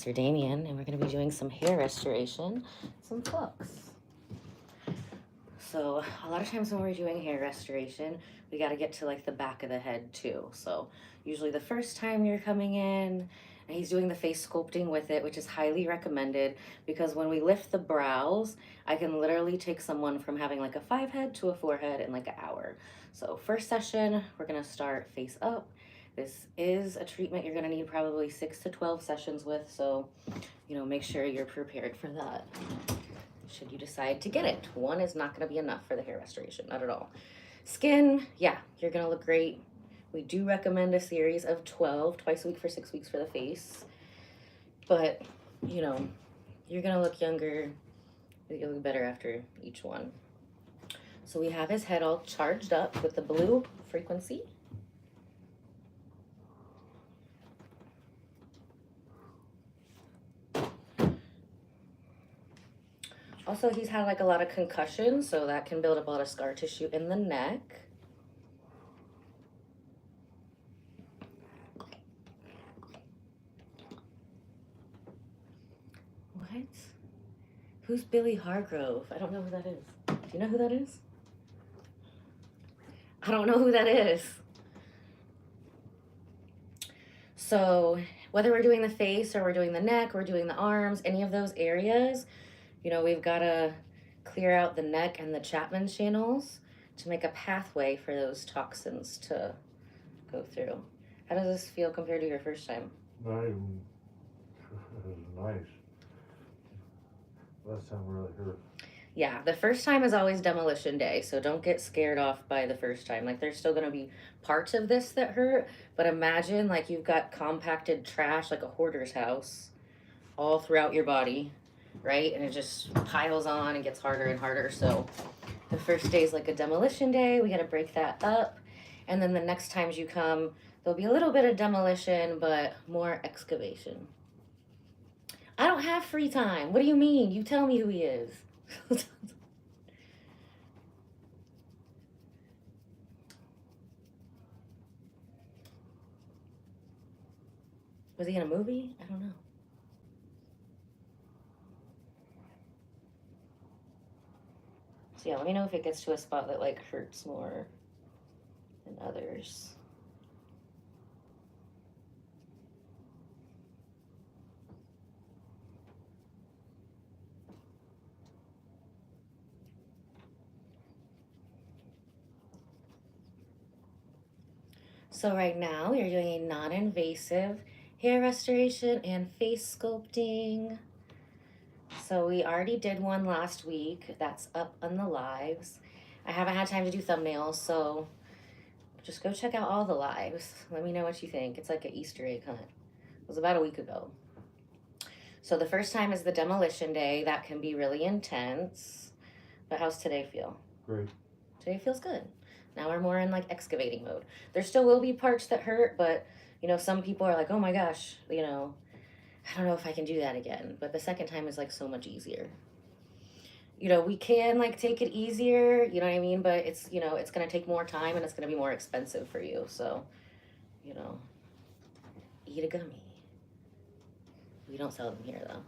Mr. Damien, and we're going to be doing some hair restoration, some flux. So a lot of times when we're doing hair restoration, we got to get to like the back of the head too. So usually the first time you're coming in, and he's doing the face sculpting with it, which is highly recommended because when we lift the brows, I can literally take someone from having like a 5 head to a 4 head in like an hour. So first session, we're going to start face up. This is a treatment you're going to need probably 6 to 12 sessions with, so make sure you're prepared for that should you decide to get it. One is not going to be enough for the hair restoration, not at all. Skin, yeah, you're going to look great. We do recommend a series of 12, twice a week for 6 weeks for the face. But, you're going to look younger. You'll look better after each one. So we have his head all charged up with the blue frequency. Also, he's had like a lot of concussions, so that can build up a lot of scar tissue in the neck. What? Who's Billy Hargrove? I don't know who that is. Do you know who that is? I don't know who that is. So whether we're doing the face or we're doing the neck, or we're doing the arms, any of those areas, we've got to clear out the neck and the Chapman channels to make a pathway for those toxins to go through. How does this feel compared to your first time? Not even nice. Last time really hurt. Yeah, the first time is always demolition day, so don't get scared off by the first time. Like, there's still going to be parts of this that hurt, but imagine like you've got compacted trash like a hoarder's house all throughout your body, right? And it just piles on and gets harder and harder. So the first day is like a demolition day. We got to break that up. And then the next times you come, there'll be a little bit of demolition, but more excavation. I don't have free time. What do you mean? You tell me who he is. Was he in a movie? I don't know. So yeah, let me know if it gets to a spot that like hurts more than others. So right now you're doing a non-invasive hair restoration and face sculpting. So we already did one last week. That's up on the lives. I haven't had time to do thumbnails, so just go check out all the lives. Let me know what you think. It's like an Easter egg hunt. It was about a week ago. So the first time is the demolition day. That can be really intense. But how's today feel? Great. Today feels good. Now we're more in like excavating mode. There still will be parts that hurt, but some people are like, oh my gosh, I don't know if I can do that again. But the second time is like so much easier. We can like take it easier, you know what I mean? But it's, it's going to take more time and it's going to be more expensive for you. So, eat a gummy. We don't sell them here though.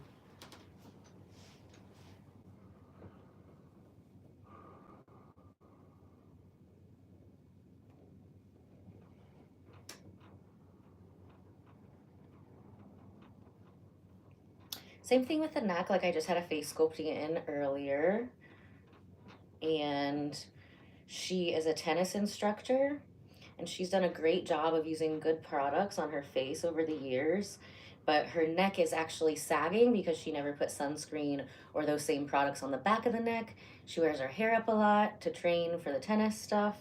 Same thing with the neck. Like I just had a face sculpting in earlier. And she is a tennis instructor. And she's done a great job of using good products on her face over the years. But her neck is actually sagging because she never put sunscreen or those same products on the back of the neck. She wears her hair up a lot to train for the tennis stuff.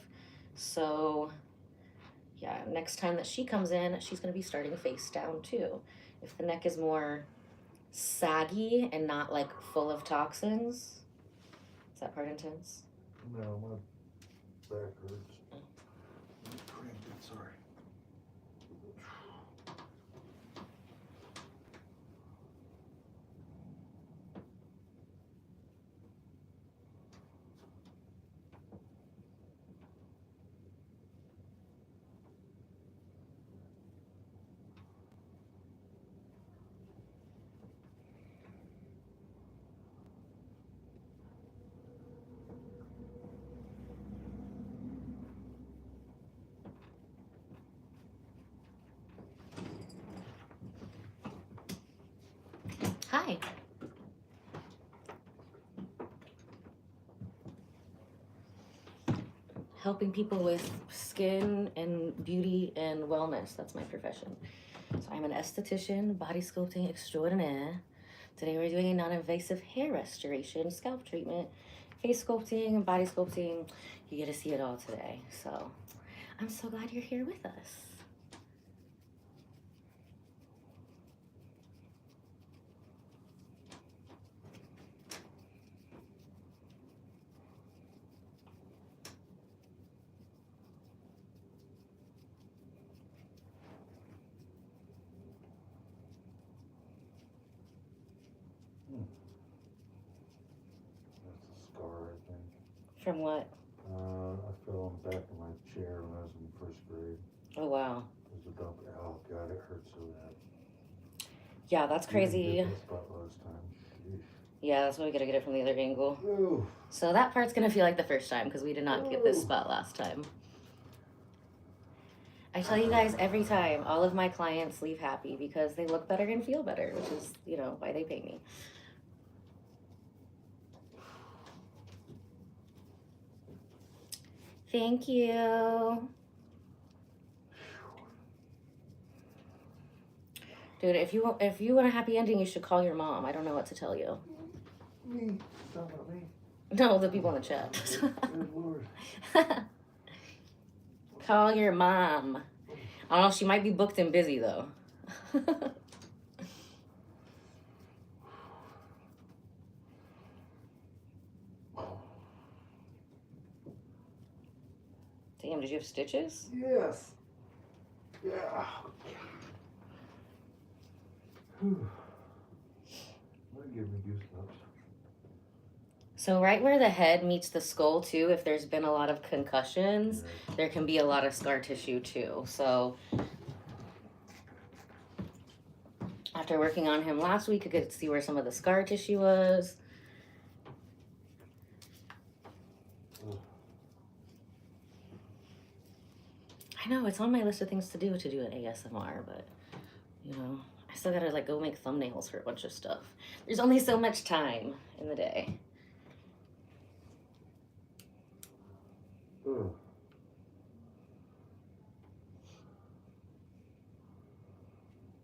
So yeah, next time that she comes in, she's going to be starting face down too. If the neck is more saggy and not like full of toxins. Is that part intense? No, my back hurts. Cramped it, sorry. Hi. Helping people with skin and beauty and wellness. That's my profession. So I'm an esthetician, body sculpting extraordinaire. Today we're doing a non-invasive hair restoration, scalp treatment, face sculpting, and body sculpting. You get to see it all today. So I'm so glad you're here with us. That's a scar, I think. From what? I fell on the back of my chair when I was in first grade. Oh, wow. There's a dump. Oh, God, it hurt so bad. Yeah, that's You didn't crazy. get that spot last time. Sheesh. Yeah, that's why we gotta get it from the other angle. Ooh. So that part's gonna feel like the first time because we did not get this spot last time. I tell you guys every time, all of my clients leave happy because they look better and feel better, which is, why they pay me. Thank you. Dude, if you want a happy ending, you should call your mom. I don't know what to tell you. Me? Talking about me? No, the people in the chat. Good Lord. Call your mom. I don't know, she might be booked and busy though. Damn, did you have stitches? Yes. Yeah. Whew. That gave me goosebumps. So right where the head meets the skull too, if there's been a lot of concussions, Yeah. there can be a lot of scar tissue too. So after working on him last week, I could see where some of the scar tissue was. Ugh. I know, it's on my list of things to do an ASMR, but I still gotta go make thumbnails for a bunch of stuff. There's only so much time in the day. Ugh.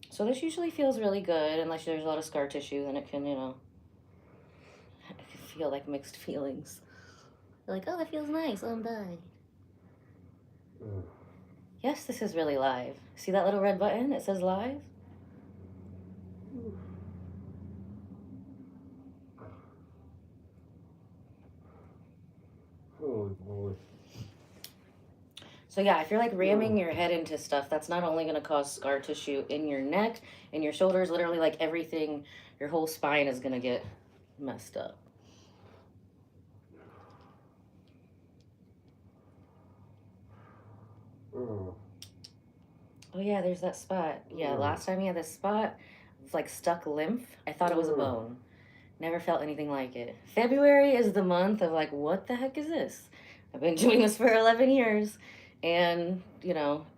So this usually feels really good, unless there's a lot of scar tissue, then it can, it can feel like mixed feelings. You're like, oh, that feels nice, oh, I'm dying. Ugh. Yes, this is really live. See that little red button? It says live. Holy moly. So yeah, if you're ramming your head into stuff, that's not only gonna cause scar tissue in your neck, in your shoulders, literally everything, your whole spine is gonna get messed up. Ugh. Oh yeah, there's that spot. Yeah, last time he had this spot, it was stuck lymph. I thought it was a bone. Never felt anything like it. February is the month of what the heck is this? I've been doing this for 11 years. And,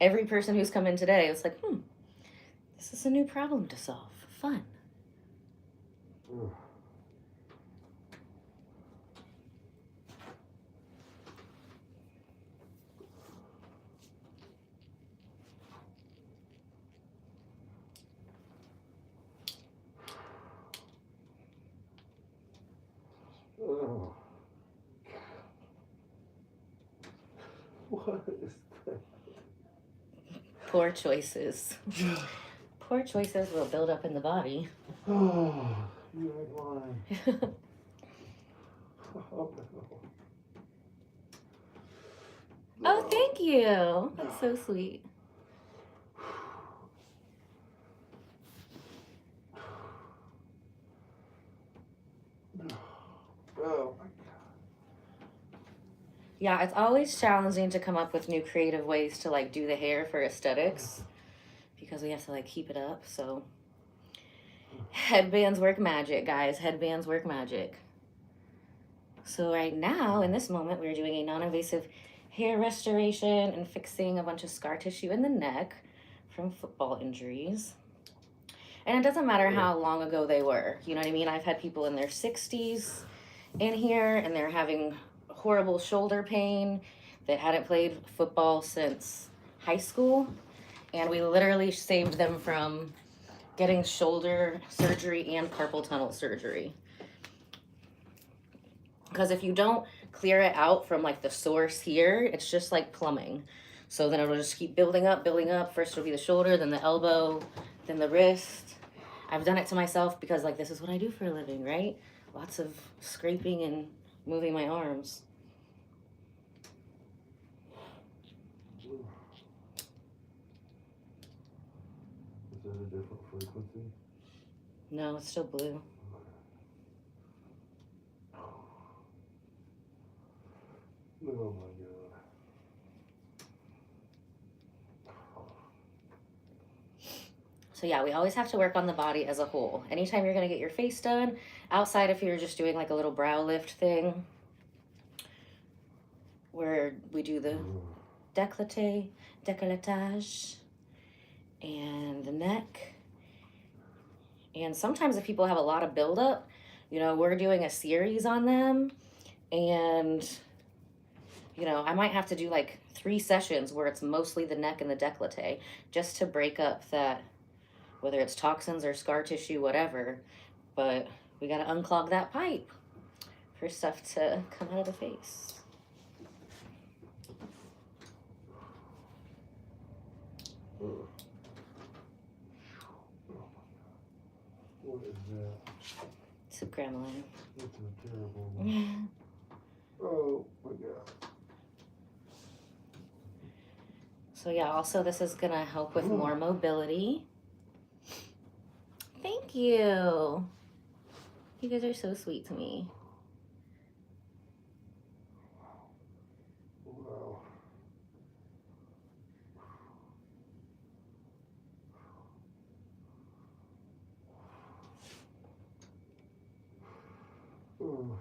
every person who's come in today is this is a new problem to solve. Fun. Ugh. Ugh. What is that? Poor choices. Poor choices will build up in the body. Oh, you ain't lying. Oh, no. Oh, thank you. That's so sweet. Oh my God. Yeah, it's always challenging to come up with new creative ways to do the hair for aesthetics because we have to keep it up. So headbands work magic, guys. Headbands work magic. So right now, in this moment, we're doing a non-invasive hair restoration and fixing a bunch of scar tissue in the neck from football injuries. And it doesn't matter how long ago they were. You know what I mean? I've had people in their 60s in here and they're having horrible shoulder pain that hadn't played football since high school. And we literally saved them from getting shoulder surgery and carpal tunnel surgery. Because if you don't clear it out from like the source here, it's just like plumbing. So then it'll just keep building up, building up. First it'll be the shoulder, then the elbow, then the wrist. I've done it to myself because like this is what I do for a living, right? Lots of scraping and moving my arms. Is that a different frequency? No, it's still blue. Oh my God. So yeah, we always have to work on the body as a whole. Anytime you're gonna get your face done, outside if you're just doing like a little brow lift thing, where we do the décolletage, and the neck. And sometimes if people have a lot of buildup, you know, we're doing a series on them, and you know, I might have to do like 3 sessions where it's mostly the neck and the décolleté just to break up that, whether it's toxins or scar tissue, whatever. But we got to unclog that pipe for stuff to come out of the face. What is that? It's a gremlin. That's a terrible one. Oh my God. So yeah, also this is gonna help with more mobility. Thank you. You guys are so sweet to me. Wow. Oh.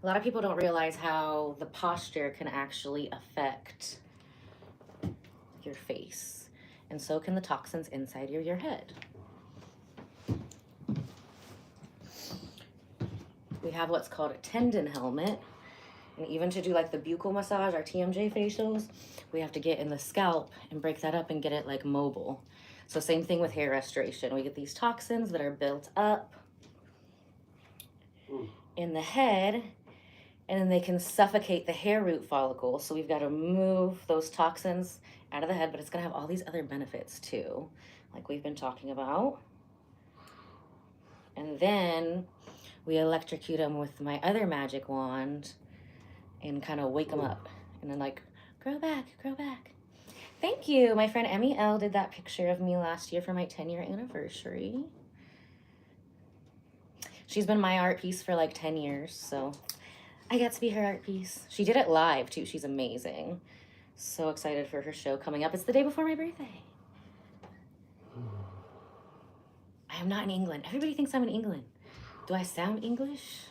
A lot of people don't realize how the posture can actually affect your face, and so can the toxins inside your head. We have what's called a tendon helmet, and even to do like the buccal massage, our TMJ facials, we have to get in the scalp and break that up and get it like mobile. So same thing with hair restoration. We get these toxins that are built up in the head, and then they can suffocate the hair root follicle. So we've got to move those toxins out of the head, but it's gonna have all these other benefits too, like we've been talking about. And then we electrocute them with my other magic wand and kind of wake them up and then like, grow back, grow back. Thank you. My friend Emmy L did that picture of me last year for my 10-year anniversary. She's been my art piece for like 10 years, so I got to be her art piece. She did it live too. She's amazing. So excited for her show coming up. It's the day before my birthday. I am not in England. Everybody thinks I'm in England. Do I sound English?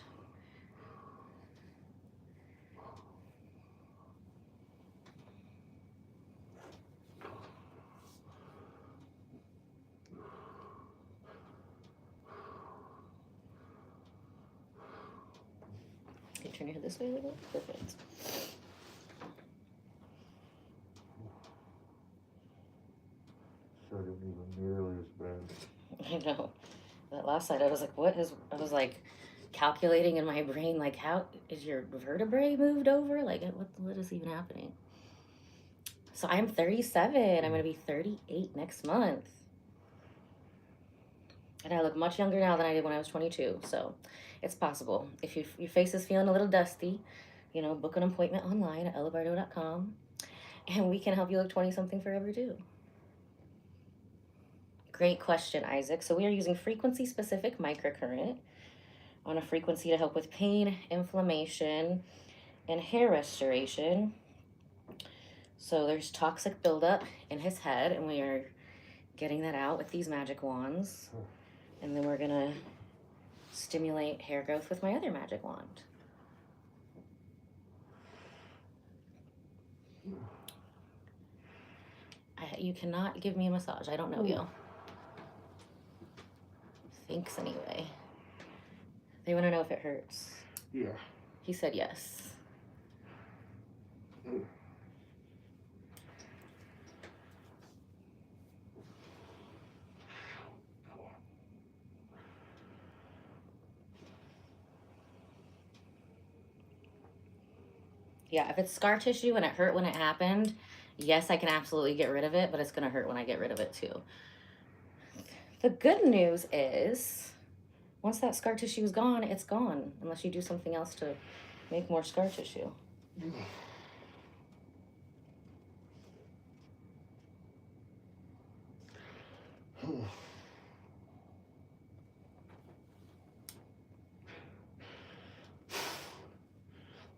Okay, turn your head this way a little. Perfect. Started even nearly as bad. I know. That last side, I was like, what is, I was like calculating in my brain, like, how is your vertebrae moved over? Like, what is even happening? So I'm 37. I'm going to be 38 next month. And I look much younger now than I did when I was 22. So it's possible. If your face is feeling a little dusty, you know, book an appointment online at ellabardo.com and we can help you look 20-something forever too. Great question, Isaac. So we are using frequency-specific microcurrent on a frequency to help with pain, inflammation, and hair restoration. So there's toxic buildup in his head, and we are getting that out with these magic wands. And then we're gonna stimulate hair growth with my other magic wand. You cannot give me a massage. I don't know you. Thanks anyway. They want to know if it hurts. Yeah. He said yes. Yeah, if it's scar tissue and it hurt when it happened, yes, I can absolutely get rid of it, but it's going to hurt when I get rid of it too. The good news is, once that scar tissue is gone, it's gone, unless you do something else to make more scar tissue.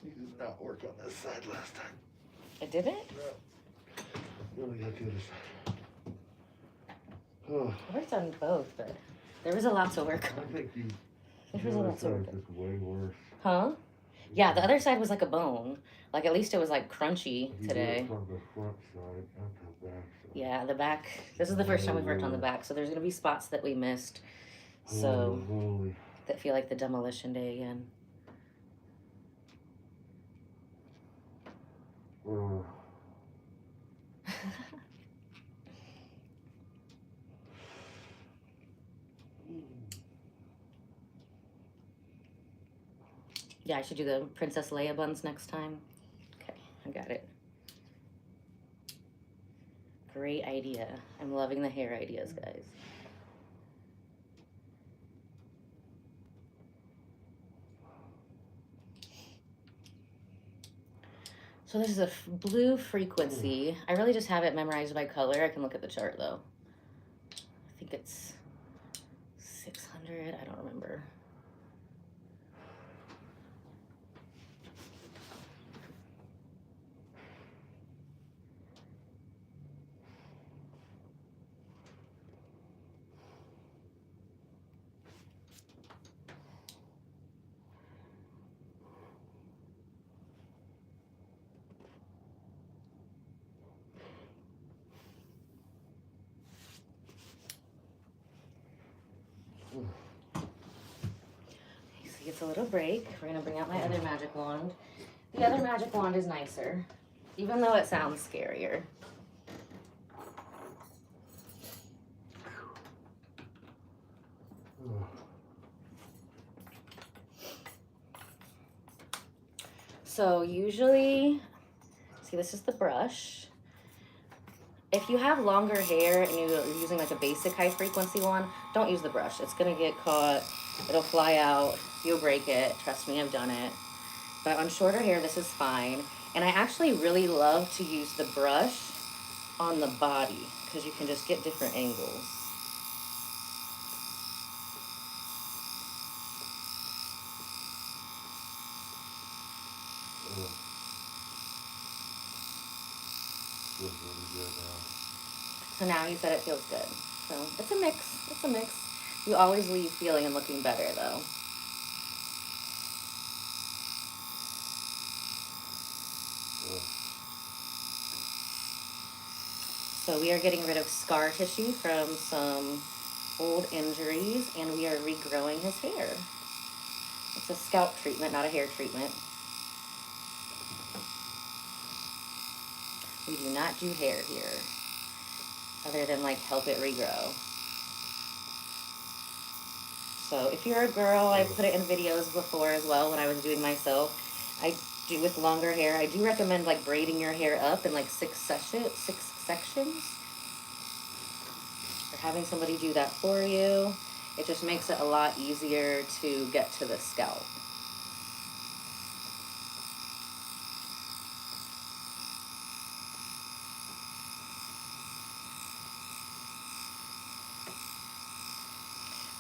You did not work on this side last time. It didn't? No. Really got the other side. I worked on both, but there was a lot to work I on. think you. There was a lot to work on. Just way worse. Huh? Yeah, the other side was like a bone. Like, at least it was like crunchy You today. worked on the front side, not the back side. Yeah, the back. This is the first time we've worked on the back, so there's gonna be spots that we missed. So Holy. that feel like the demolition day again. Yeah, I should do the Princess Leia buns next time. Okay, I got it. Great idea. I'm loving the hair ideas, guys. So this is a blue frequency. I really just have it memorized by color. I can look at the chart though. I think it's 600. I don't remember. See, it's a little break. We're gonna bring out my other magic wand. The other magic wand is nicer, even though it sounds scarier. So usually, see, this is the brush. If you have longer hair and you're using like a basic high frequency one, don't use the brush. It's gonna get caught, it'll fly out, you'll break it. Trust me, I've done it. But on shorter hair, this is fine. And I actually really love to use the brush on the body because you can just get different angles. So now he said it feels good. So it's a mix. It's a mix. You always leave feeling and looking better though. So we are getting rid of scar tissue from some old injuries, and we are regrowing his hair. It's a scalp treatment, not a hair treatment. We do not do hair here, other than like help it regrow. So if you're a girl, I put it in videos before as well when I was doing myself. I do with longer hair. I do recommend like braiding your hair up in like six sections. Or having somebody do that for you. It just makes it a lot easier to get to the scalp.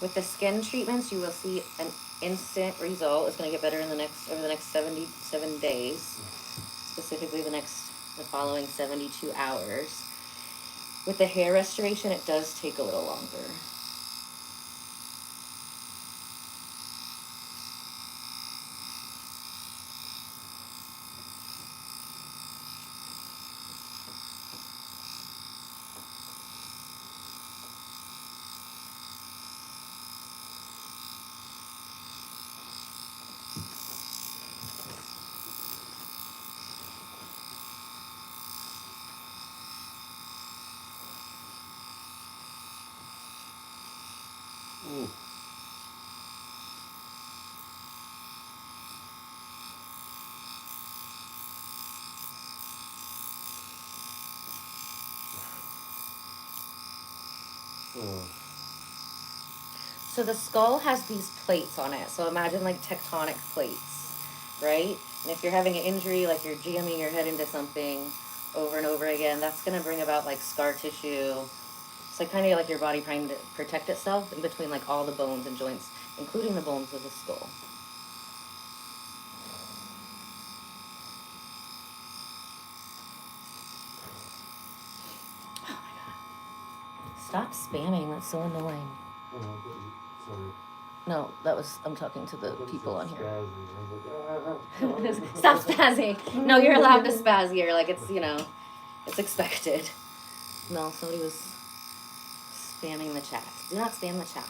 With the skin treatments, you will see an instant result. It's going to get better in the over the next 77 days, specifically the following 72 hours. With the hair restoration, it does take a little longer. Ooh. Oh. So the skull has these plates on it. So imagine like tectonic plates, right? And if you're having an injury, like you're jamming your head into something over and over again, that's going to bring about like scar tissue. It's like kind of like your body trying to protect itself in between like all the bones and joints, including the bones of the skull. Oh my God. Stop spamming. That's so annoying. Oh, sorry. No, that was, I'm talking to the people on here. Like, Stop spazzing. No, you're allowed to spaz here. Like it's, you know, it's expected. No, somebody was spamming the chat. Do not spam the chats.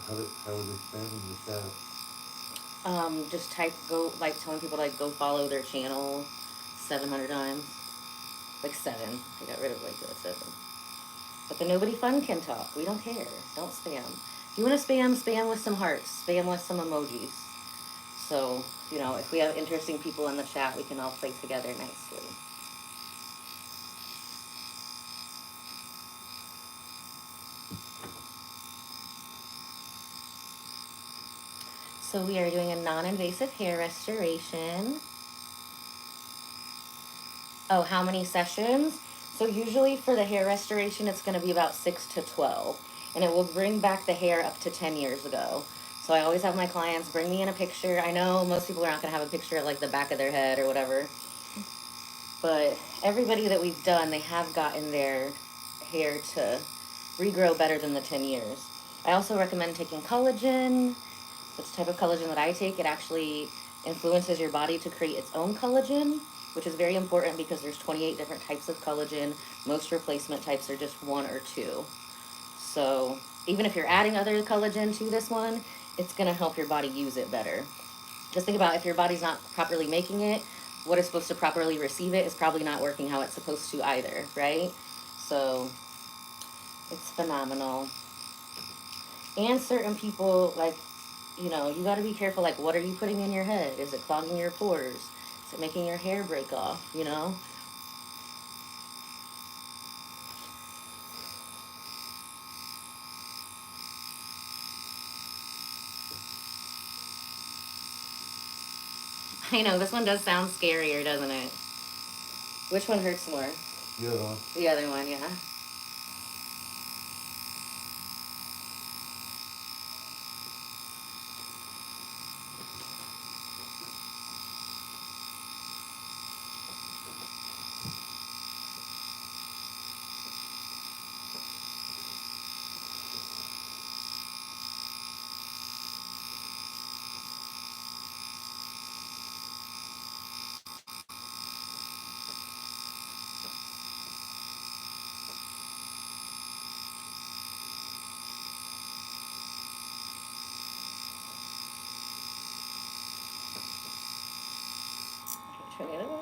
How are they spamming the chat? Just type, go, like telling people to like go follow their channel 700 times. Like 7. I got rid of like 7. But the nobody fun can talk. We don't care. Don't spam. If you want to spam, spam with some hearts. Spam with some emojis. So, you know, if we have interesting people in the chat, we can all play together nicely. So we are doing a non-invasive hair restoration. Oh, how many sessions? So usually for the hair restoration, it's going to be about 6 to 12. And it will bring back the hair up to 10 years ago. So I always have my clients bring me in a picture. I know most people are not going to have a picture of like the back of their head or whatever. But everybody that we've done, they have gotten their hair to regrow better than the 10 years. I also recommend taking collagen. It's the type of collagen that I take. It actually influences your body to create its own collagen, which is very important because there's 28 different types of collagen. Most replacement types are just 1 or 2. So even if you're adding other collagen to this one, it's going to help your body use it better. Just think about if your body's not properly making it, what is supposed to properly receive it is probably not working how it's supposed to either, right? So it's phenomenal. And certain people, like, you know, you got to be careful, like, what are you putting in your head? Is it clogging your pores? Is it making your hair break off, you know? I know, this one does sound scarier, doesn't it? Which one hurts more? The other one. The other one, yeah. Okay, try the other one.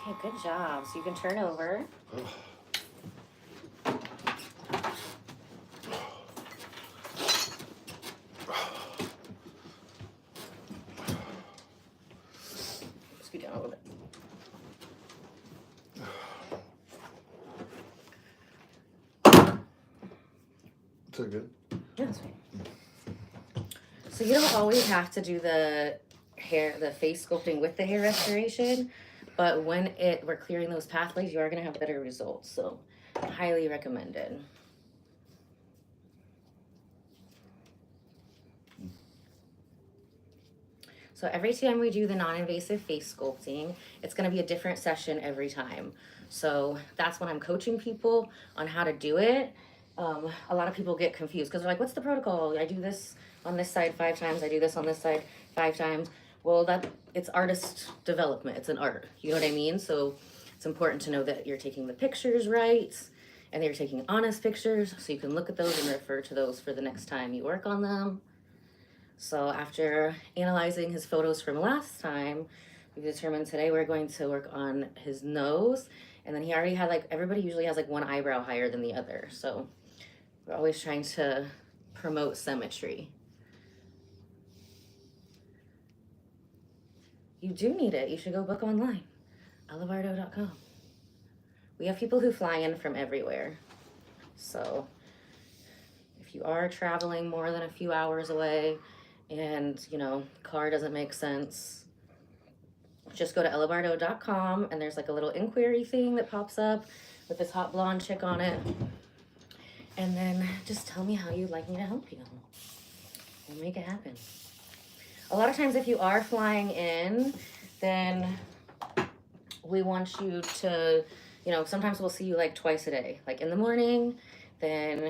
Okay, good job. So you can turn over. Scoot down a little bit. So good. Yeah, that's right. So you don't always have to do the hair, the face sculpting with the hair restoration, but when we're clearing those pathways, you are going to have better results. So highly recommended. So So every time we do the non-invasive face sculpting, it's going to be a different session every time. So that's when I'm coaching people on how to do it. A lot of people get confused because they're like, what's the protocol? I do this on this side 5 times. I do this on this side 5 times. Well, it's artist development. It's an art. You know what I mean? So it's important to know that you're taking the pictures right and that you're taking honest pictures so you can look at those and refer to those for the next time you work on them. So after analyzing his photos from last time, we determined today we're going to work on his nose. And then he already had like, everybody usually has like one eyebrow higher than the other. So we're always trying to promote symmetry. You do need it. You should go book online, Bardo.com. We have people who fly in from everywhere. So if you are traveling more than a few hours away and, you know, car doesn't make sense, just go to Bardo.com and there's like a little inquiry thing that pops up with this hot blonde chick on it. And then just tell me how you'd like me to help you. We'll make it happen. A lot of times if you are flying in, then we want you to, you know, sometimes we'll see you like twice a day, like in the morning, then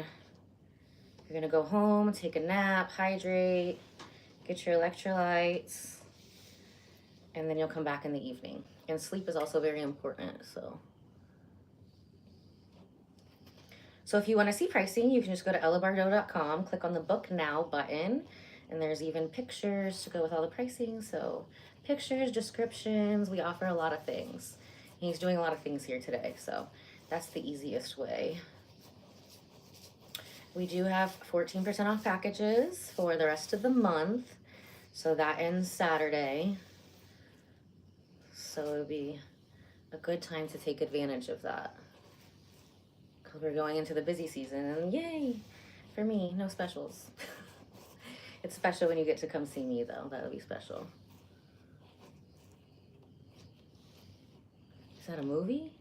you're gonna go home, take a nap, hydrate, get your electrolytes, and then you'll come back in the evening. And sleep is also very important, so. So if you wanna see pricing, you can just go to ellabardo.com, click on the book now button, and there's even pictures to go with all the pricing. So pictures, descriptions, we offer a lot of things. He's doing a lot of things here today, so that's the easiest way. We do have 14% off packages for the rest of the month. So that ends Saturday. So it'll be a good time to take advantage of that. Because we're going into the busy season and yay, for me, no specials. It's special when you get to come see me though, that'll be special. Is that a movie?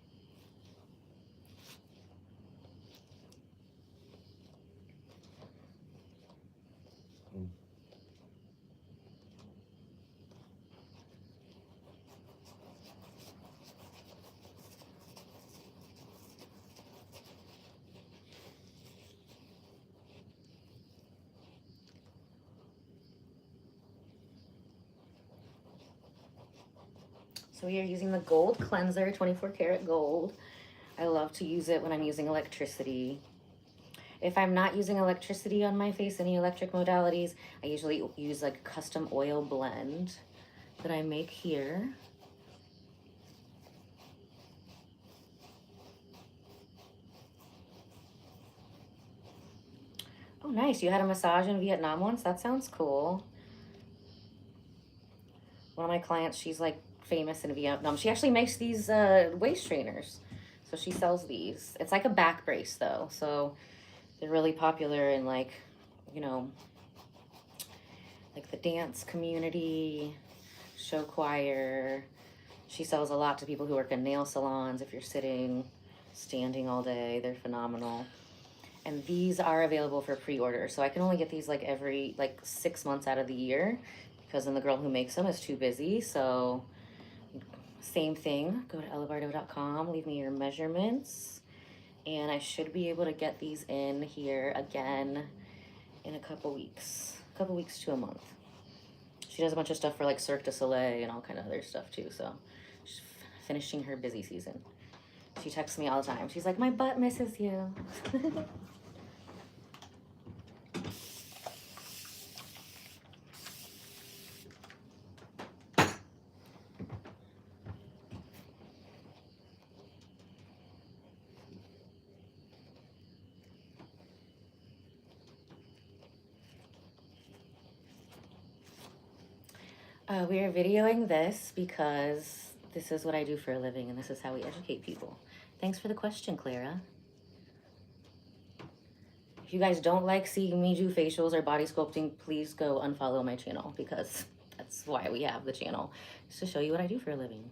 So we are using the gold cleanser, 24 karat gold. I love to use it when I'm using electricity. If I'm not using electricity on my face, any electric modalities, I usually use like a custom oil blend that I make here. Oh, nice. You had a massage in Vietnam once? That sounds cool. One of my clients, she's like famous in Vietnam. She actually makes these waist trainers. So she sells these. It's like a back brace though. So they're really popular in like, you know, like the dance community, show choir. She sells a lot to people who work in nail salons. If you're sitting, standing all day, they're phenomenal. And these are available for pre-order. So I can only get these like every 6 months out of the year because then the girl who makes them is too busy. So same thing, go to ellabardo.com, leave me your measurements. And I should be able to get these in here again in a couple weeks to a month. She does a bunch of stuff for like Cirque du Soleil and all kind of other stuff too. So she's finishing her busy season. She texts me all the time. She's like, my butt misses you. We are videoing this because this is what I do for a living and this is how we educate people. Thanks for the question, Clara. If you guys don't like seeing me do facials or body sculpting, please go unfollow my channel because that's why we have the channel, just to show you what I do for a living.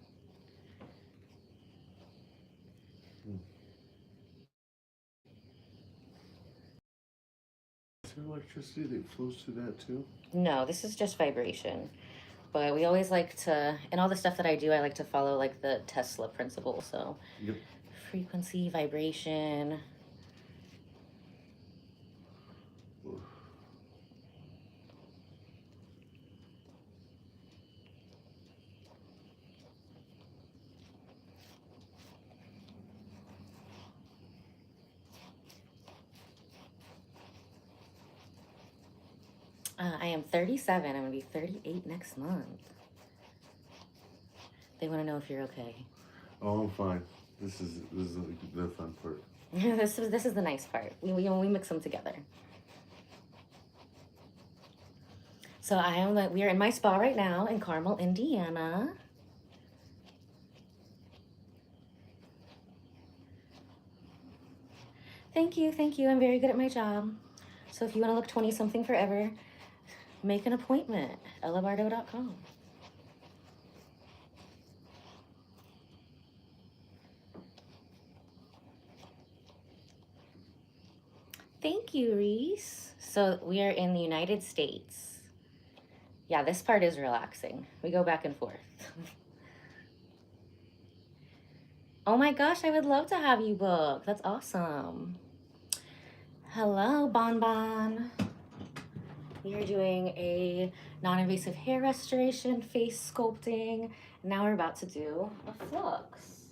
Is there electricity that flows through that too? No, this is just vibration. But we always like to, and all the stuff that I do, I like to follow like the Tesla principle. So Yep. frequency, vibration. I am 37. I'm gonna be 38 next month. They want to know if you're okay. Oh, I'm fine. This is the fun part. this is the nice part. We mix them together. So we are in my spa right now in Carmel, Indiana. Thank you. I'm very good at my job. So if you want to look 20-something forever, make an appointment. ellabardo.com. Thank you, Reese. So we are in the United States. Yeah, this part is relaxing. We go back and forth. Oh my gosh, I would love to have you book. That's awesome. Hello, Bon. We are doing a non-invasive hair restoration, face sculpting. Now we're about to do a flux.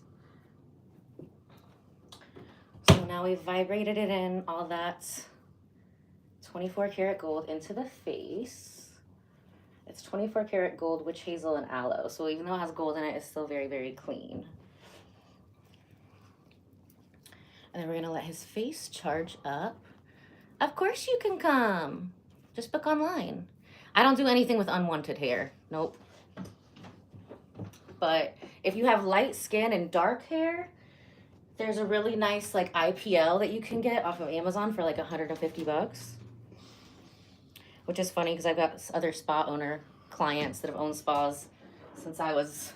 So now we've vibrated it in, all that 24 karat gold into the face. It's 24 karat gold, witch hazel, and aloe. So even though it has gold in it, it's still very, very clean. And then we're gonna let his face charge up. Of course you can come. Just book online. I don't do anything with unwanted hair. Nope. But if you have light skin and dark hair, there's a really nice like IPL that you can get off of Amazon for like 150 bucks. Which is funny because I've got other spa owner clients that have owned spas since I was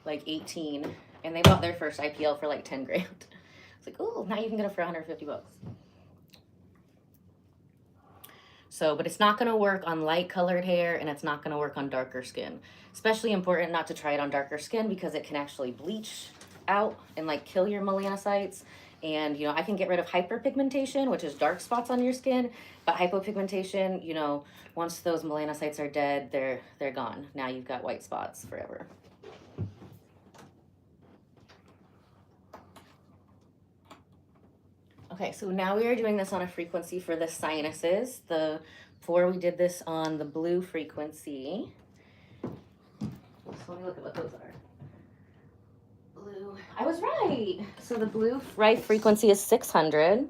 like 18, and they bought their first IPL for like 10 grand. It's like, oh, now you can get it for 150 bucks. So, but it's not going to work on light colored hair, and it's not going to work on darker skin. Especially important not to try it on darker skin because it can actually bleach out and like kill your melanocytes. And, you know, I can get rid of hyperpigmentation, which is dark spots on your skin, but hypopigmentation, you know, once those melanocytes are dead, they're gone. Now you've got white spots forever. Okay, so now we are doing this on a frequency for the sinuses. Before we did this on the blue frequency. So let me look at what those are. Blue, I was right. So the blue right frequency is 600.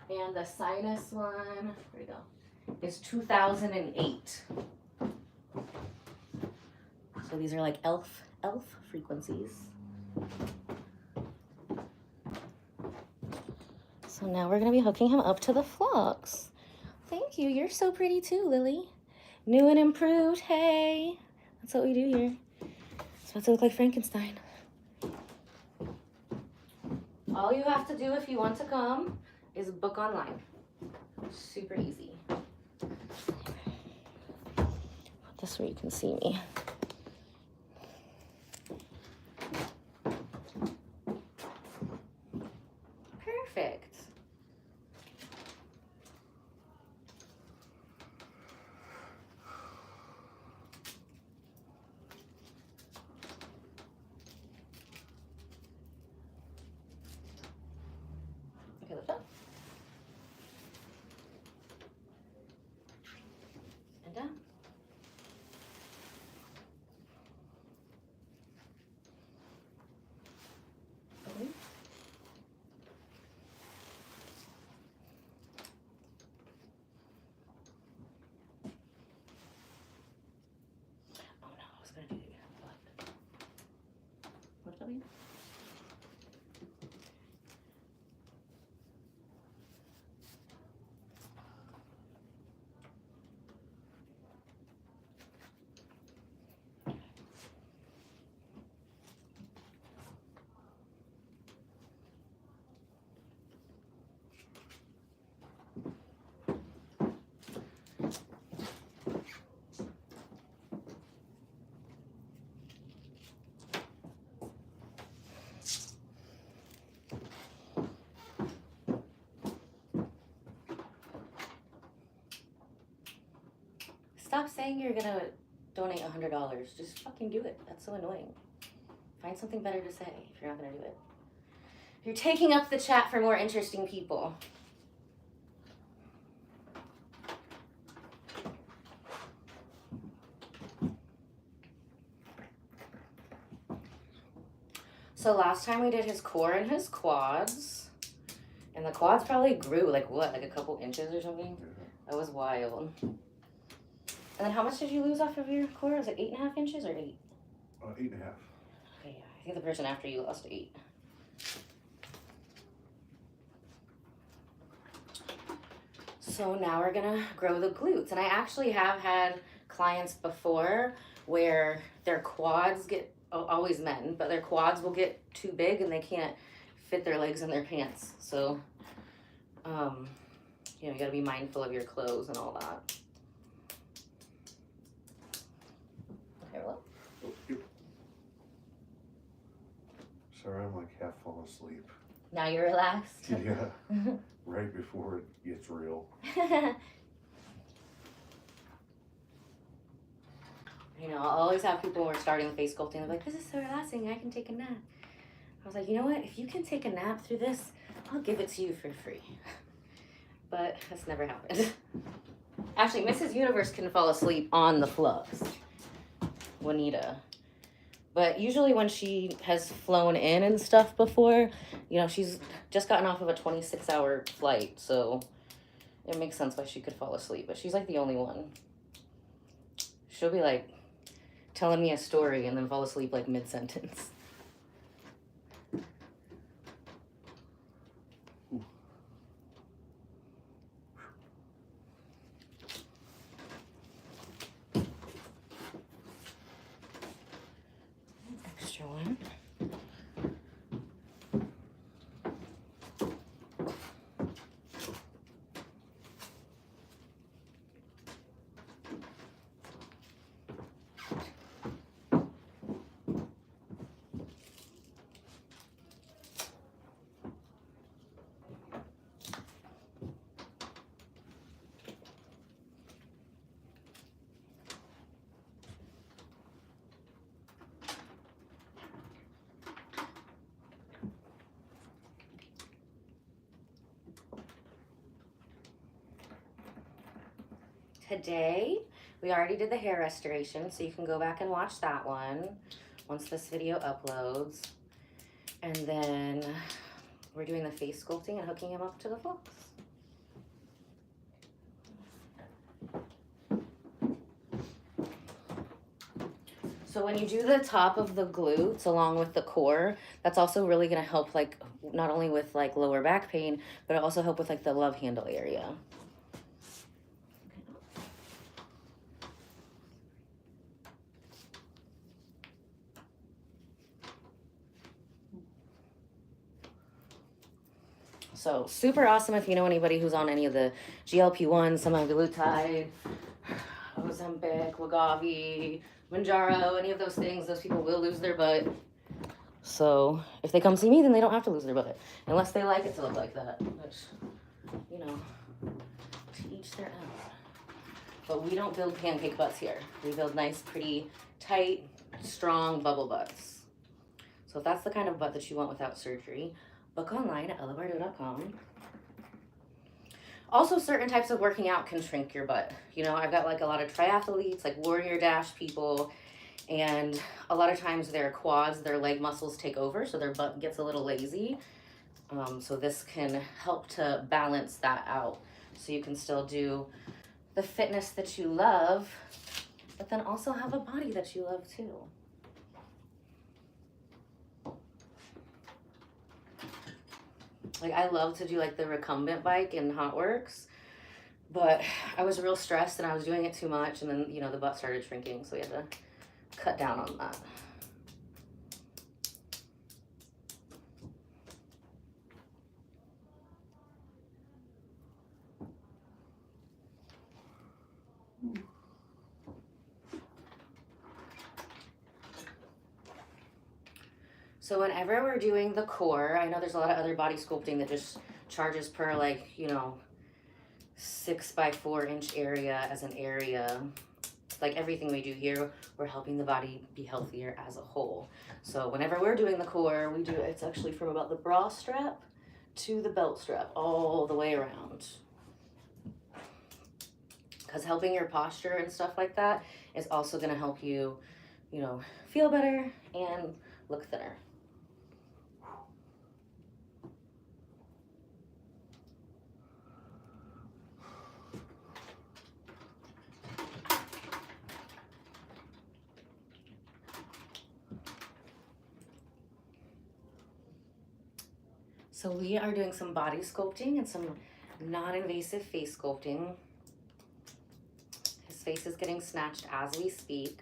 And the sinus one, there we go, is 2008. So these are like elf frequencies. So now we're gonna be hooking him up to the flux. Thank you, you're so pretty too, Lily. New and improved, hey. That's what we do here. It's about to look like Frankenstein. All you have to do if you want to come is book online. Super easy. Put this where you can see me. Perfect. Okay, lift up. And down. Okay. Oh no, I was gonna do it. Lift up. stop saying you're gonna donate $100. Just fucking do it. That's so annoying. Find something better to say if you're not gonna do it. You're taking up the chat for more interesting people. So last time we did his core and his quads. And the quads probably grew like what, like a couple inches or something? That was wild. And then how much did you lose off of your core? Was it 8.5 inches or 8? 8.5. Okay, yeah. I think the person after you lost 8. So now we're gonna grow the glutes. And I actually have had clients before where their quads get, always men, but their quads will get too big and they can't fit their legs in their pants. So, you know, you gotta be mindful of your clothes and all that. Okay, well. Oh, yep. Sorry, I'm like half falling asleep. Now you're relaxed? Yeah, right before it gets real. You know, I'll always have people who are starting the face sculpting, they're like, this is so relaxing, I can take a nap. I was like, you know what, if you can take a nap through this, I'll give it to you for free. But that's never happened. Actually, Mrs. Universe can fall asleep on the Fluxed, Juanita. But usually when she has flown in and stuff before, you know, she's just gotten off of a 26-hour flight, so it makes sense why she could fall asleep. But she's like the only one. She'll be like telling me a story and then fall asleep like mid-sentence. Extra one. Today, we already did the hair restoration, so you can go back and watch that one once this video uploads. And then we're doing the face sculpting and hooking him up to the Flux. So when you do the top of the glutes along with the core, that's also really gonna help, like, not only with like lower back pain, but it also help with like the love handle area. So super awesome if you know anybody who's on any of the GLP-1, semaglutide, Ozempic, Wegovy, Manjaro, any of those things, those people will lose their butt. So if they come see me, then they don't have to lose their butt, unless they like it to look like that, which, you know, to each their own. But we don't build pancake butts here. We build nice, pretty, tight, strong bubble butts. So if that's the kind of butt that you want without surgery, book online at ellabardo.com. Also, certain types of working out can shrink your butt. You know, I've got like a lot of triathletes, like Warrior Dash people, and a lot of times their quads, their leg muscles take over, so their butt gets a little lazy. So this can help to balance that out. So you can still do the fitness that you love, but then also have a body that you love too. Like, I love to do like the recumbent bike in Hot Works, but I was real stressed and I was doing it too much, and then, you know, the butt started shrinking, so we had to cut down on that. So whenever we're doing the core, I know there's a lot of other body sculpting that just charges per, like, you know, 6 by 4 inch area as an area. like everything we do here, we're helping the body be healthier as a whole. So whenever we're doing the core, we do, it's actually from about the bra strap to the belt strap, all the way around. Because helping your posture and stuff like that is also going to help you, you know, feel better and look thinner. So we are doing some body sculpting and some non-invasive face sculpting. His face is getting snatched as we speak,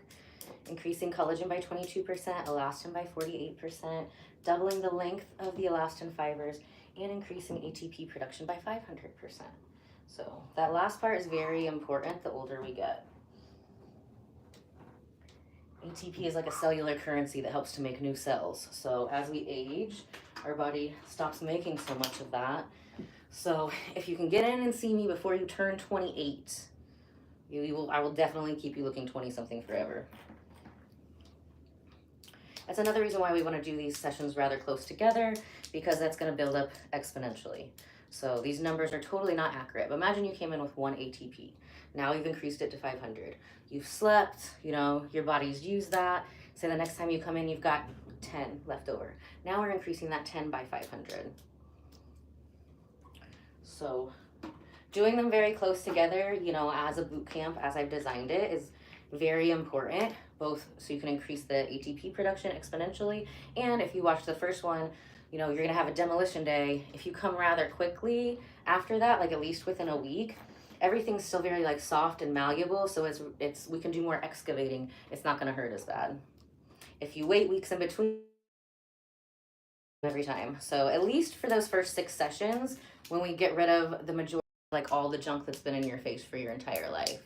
increasing collagen by 22%, elastin by 48%, doubling the length of the elastin fibers, and increasing ATP production by 500%. So that last part is very important the older we get. ATP is like a cellular currency that helps to make new cells. So as we age, our body stops making so much of that. So if you can get in and see me before you turn 28, I will definitely keep you looking 20-something forever. That's another reason why we want to do these sessions rather close together, because that's going to build up exponentially. So these numbers are totally not accurate. But imagine you came in with 1 ATP. Now you've increased it to 500. You've slept, you know, your body's used that. Say the next time you come in, you've got 10 left over. Now we're increasing that 10 by 500. So doing them very close together, you know, as a boot camp, as I've designed it, is very important, both so you can increase the ATP production exponentially, and if you watch the first one, you know, you're gonna have a demolition day. If you come rather quickly after that, like at least within a week, everything's still very like soft and malleable, so it's we can do more excavating. It's not gonna hurt as bad. If you wait weeks in between, every time. So at least for those first 6 sessions, when we get rid of the majority, like all the junk that's been in your face for your entire life.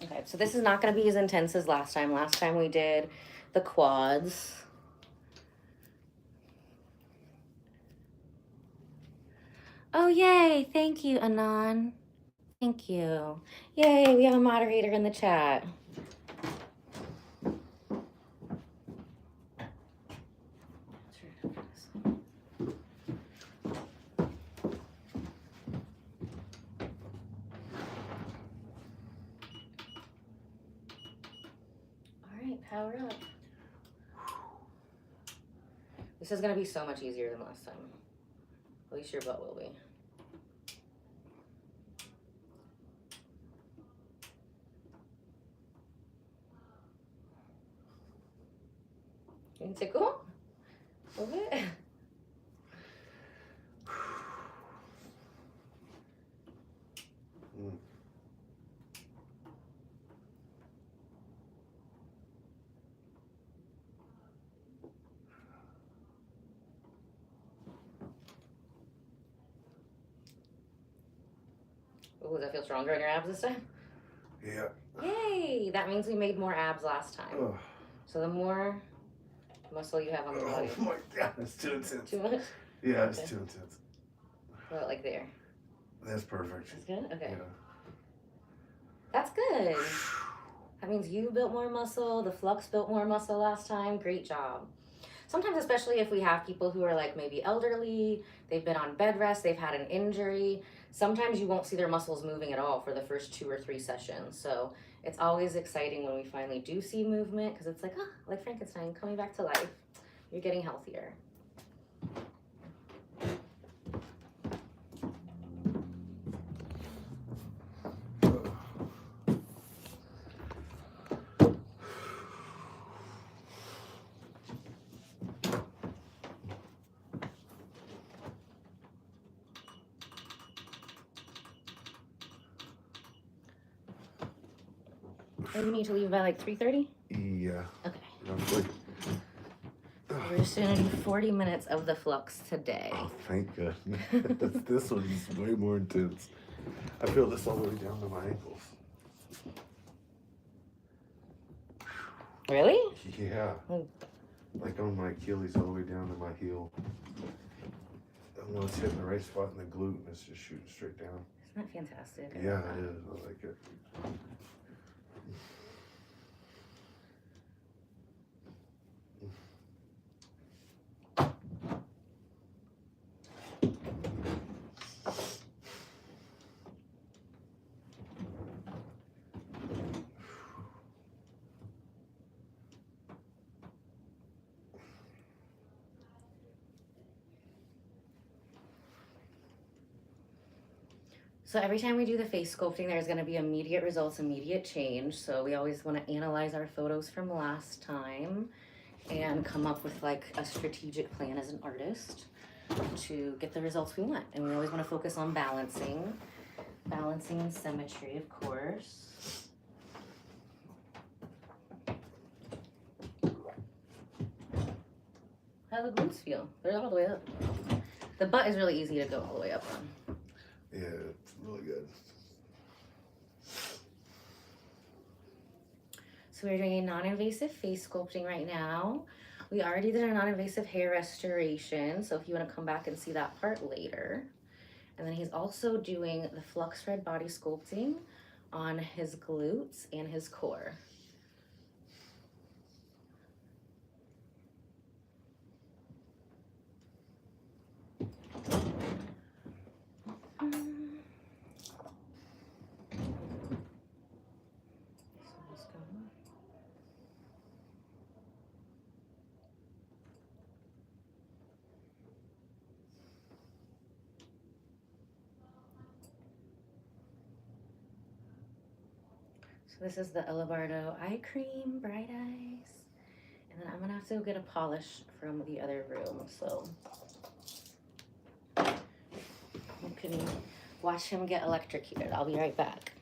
Okay, so this is not going to be as intense as last time. Last time we did the quads. Oh, yay. Thank you, Anon. Thank you. Yay, we have a moderator in the chat. Power up. This is going to be so much easier than last time. At least your butt will be. You can tickle a little bit. Oh, does that feel stronger in your abs this time? Yeah. Yay! That means we made more abs last time. Oh. So the more muscle you have on the body. Oh my God, it's too intense. Too much? Yeah, it's too intense. What about like there? That's perfect. That's good? Okay. Yeah. That's good. That means you built more muscle, the Flux built more muscle last time. Great job. Sometimes, especially if we have people who are like maybe elderly, they've been on bed rest, they've had an injury, sometimes you won't see their muscles moving at all for the first 2 or 3 sessions. So it's always exciting when we finally do see movement, because it's like, ah, like Frankenstein coming back to life. You're getting healthier. Oh, you need to leave by like 3:30? Yeah. Okay. I'm like, We're just gonna do 40 minutes of the flux today. oh, thank goodness. This one's way more intense. I feel this all the way down to my ankles. Really? Yeah. Oh. Like on my Achilles all the way down to my heel. I know it's hitting the right spot in the glute and it's just shooting straight down. Isn't that fantastic? Yeah, it is. I like it. So every time we do the face sculpting, there's going to be immediate results, immediate change. So we always want to analyze our photos from last time and come up with like a strategic plan as an artist to get the results we want. And we always want to focus on balancing and symmetry, of course. How do the glutes feel? They're all the way up. The butt is really easy to go all the way up on. Yeah, it's really good. So we're doing a non-invasive face sculpting right now. We already did a non-invasive hair restoration, so if you want to come back and see that part later. And then he's also doing the Fluxed red body sculpting on his glutes and his core. So this is the Bardo eye cream, bright eyes. And then I'm gonna have to go get a polish from the other room, so you can watch him get electrocuted. I'll be right back.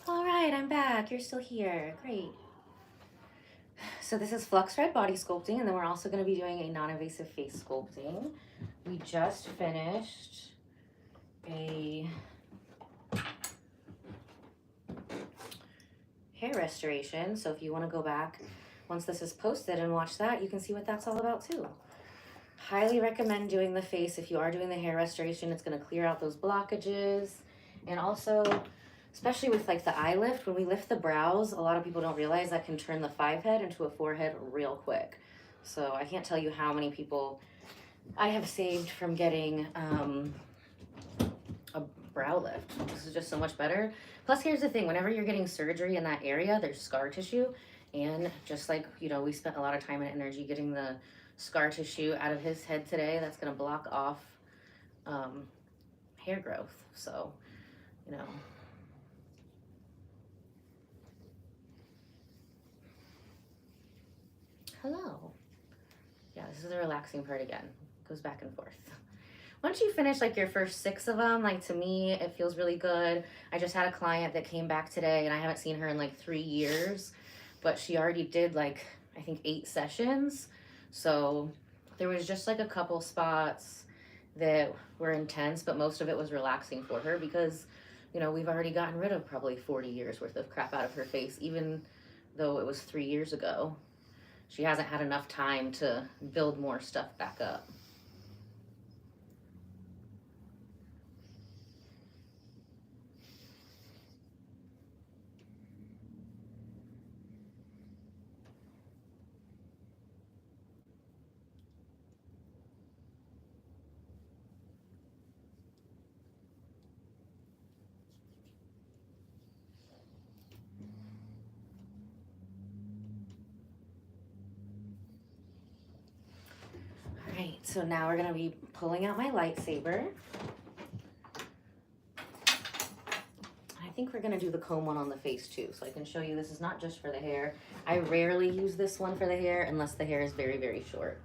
All right, I'm back. You're still here. Great. So this is Fluxed red body sculpting, and then we're also going to be doing a non-invasive face sculpting. We just finished a hair restoration, so if you want to go back once this is posted and watch that, you can see what that's all about too. Highly recommend doing the face. If you are doing the hair restoration, it's going to clear out those blockages. And also, especially with like the eye lift, when we lift the brows, a lot of people don't realize that can turn the 5 head into a 4 head real quick. So I can't tell you how many people I have saved from getting a brow lift. This is just so much better. Plus, here's the thing, whenever you're getting surgery in that area, there's scar tissue. And just like, you know, we spent a lot of time and energy getting the scar tissue out of his head today, that's going to block off hair growth. So, you know. Hello. Yeah, this is the relaxing part again. Goes back and forth. Once you finish like your first 6 of them, like to me, it feels really good. I just had a client that came back today and I haven't seen her in like 3 years, but she already did like, I think 8 sessions. So there was just like a couple spots that were intense, but most of it was relaxing for her because, you know, we've already gotten rid of probably 40 years worth of crap out of her face, even though it was 3 years ago. She hasn't had enough time to build more stuff back up. so now we're gonna be pulling out my lightsaber. I think we're gonna do the comb one on the face too, so I can show you this is not just for the hair. I rarely use this one for the hair unless the hair is very, very short.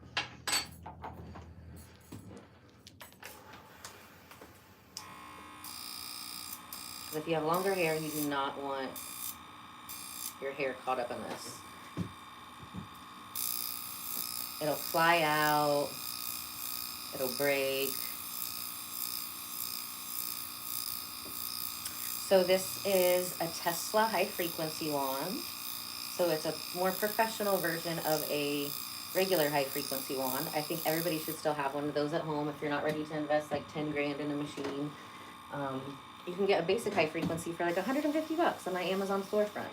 If you have longer hair, you do not want your hair caught up in this. It'll fly out, it'll break. So this is a Tesla high frequency wand. So it's a more professional version of a regular high frequency wand. I think everybody should still have one of those at home if you're not ready to invest like 10 grand in a machine. You can get a basic high frequency for like $150 on my Amazon storefront.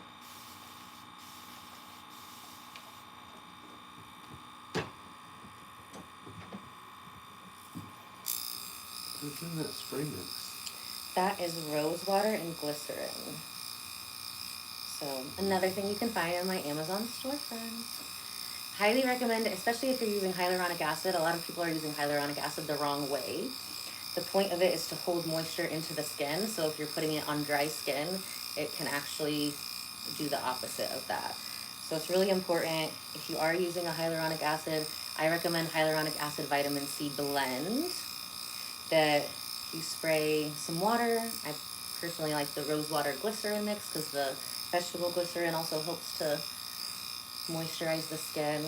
What's in that spray mix? That is rose water and glycerin. So another thing you can find on my Amazon storefront. Highly recommend, especially if you're using hyaluronic acid. A lot of people are using hyaluronic acid the wrong way. The point of it is to hold moisture into the skin. So if you're putting it on dry skin, it can actually do the opposite of that. So it's really important, if you are using a hyaluronic acid, I recommend hyaluronic acid vitamin C blend that you spray some water. I personally like the rose water glycerin mix because the vegetable glycerin also helps to moisturize the skin.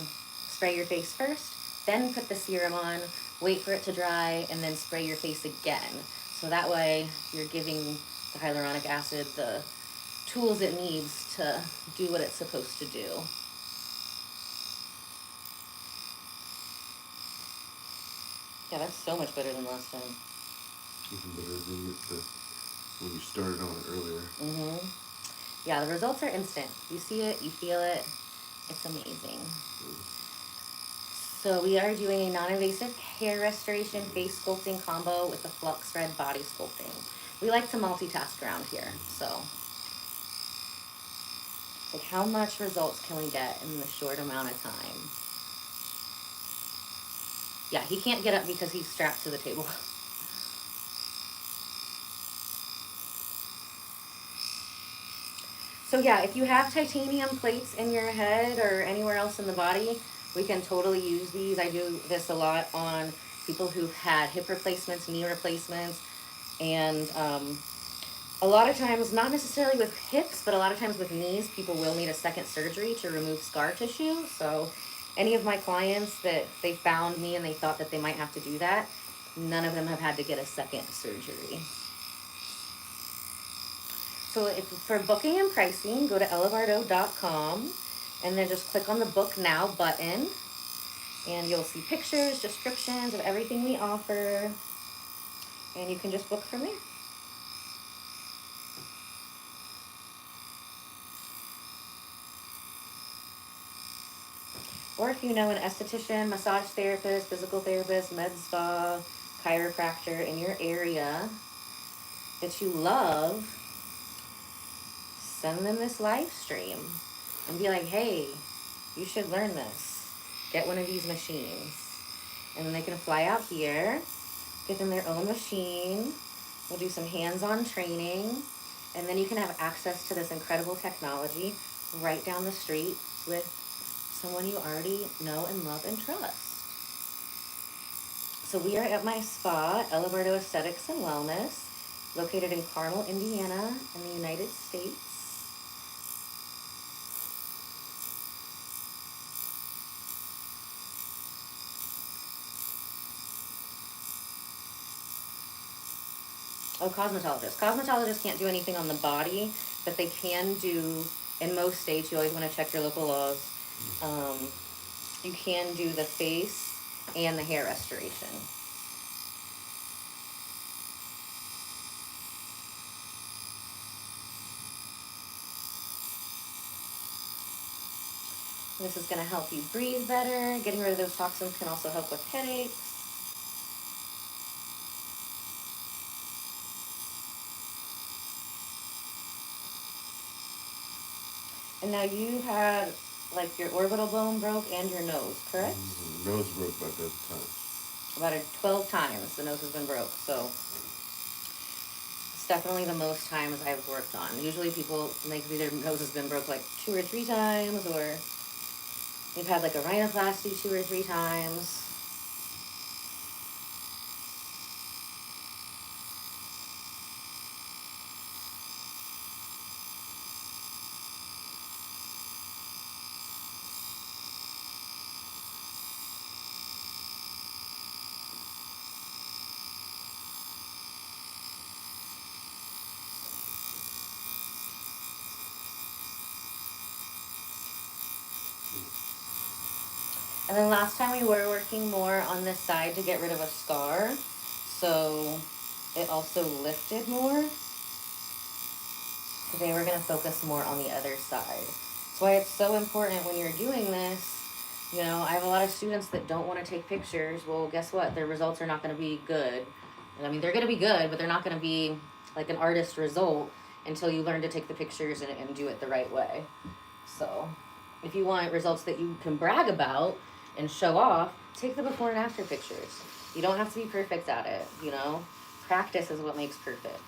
Spray your face first, then put the serum on, wait for it to dry, and then spray your face again. So that way you're giving the hyaluronic acid the tools it needs to do what it's supposed to do. Yeah, that's so much better than last time. Even better than when you started on it earlier. Yeah, the results are instant. You see it, you feel it. It's amazing. So we are doing a non-invasive hair restoration face sculpting combo with the Fluxed Red body sculpting. We like to multitask around here, so. Like, how much results can we get in a short amount of time? Yeah, he can't get up because he's strapped to the table. So yeah, if you have titanium plates in your head or anywhere else in the body, we can totally use these. I do this a lot on people who've had hip replacements, knee replacements, and a lot of times, not necessarily with hips, but a lot of times with knees, people will need a second surgery to remove scar tissue. So any of my clients that they found me and they thought that they might have to do that, none of them have had to get a second surgery. So for booking and pricing, go to ellabardo.com and then just click on the Book Now button, and you'll see pictures, descriptions of everything we offer, and you can just book from there. Or if you know an esthetician, massage therapist, physical therapist, med spa, chiropractor in your area that you love, send them this live stream and be like, hey, you should learn this. Get one of these machines. And then they can fly out here, get them their own machine. We'll do some hands-on training. And then you can have access to this incredible technology right down the street with someone you already know and love and trust. So we are at my spa, Ella Bardo Aesthetics and Wellness, located in Carmel, Indiana, in the United States. Oh, cosmetologist. Cosmetologists can't do anything on the body, but they can do, in most states, you always want to check your local laws. You can do the face and the hair restoration. This is going to help you breathe better. Getting rid of those toxins can also help with headaches. And now you had, like, your orbital bone broke and your nose, correct? Nose broke by that time. about 12 times the nose has been broke. So it's definitely the most times I've worked on. Usually people, like, their nose has been broke like 2 or 3 times, or they've had like a rhinoplasty 2 or 3 times. And then last time we were working more on this side to get rid of a scar, so it also lifted more. Today we're going to focus more on the other side. That's why it's so important when you're doing this. You know, I have a lot of students that don't want to take pictures. Well, guess what? Their results are not going to be good. And I mean, they're going to be good, but they're not going to be like an artist result until you learn to take the pictures and do it the right way. So if you want results that you can brag about and show off, take the before and after pictures. You don't have to be perfect at it, you know? Practice is what makes perfect.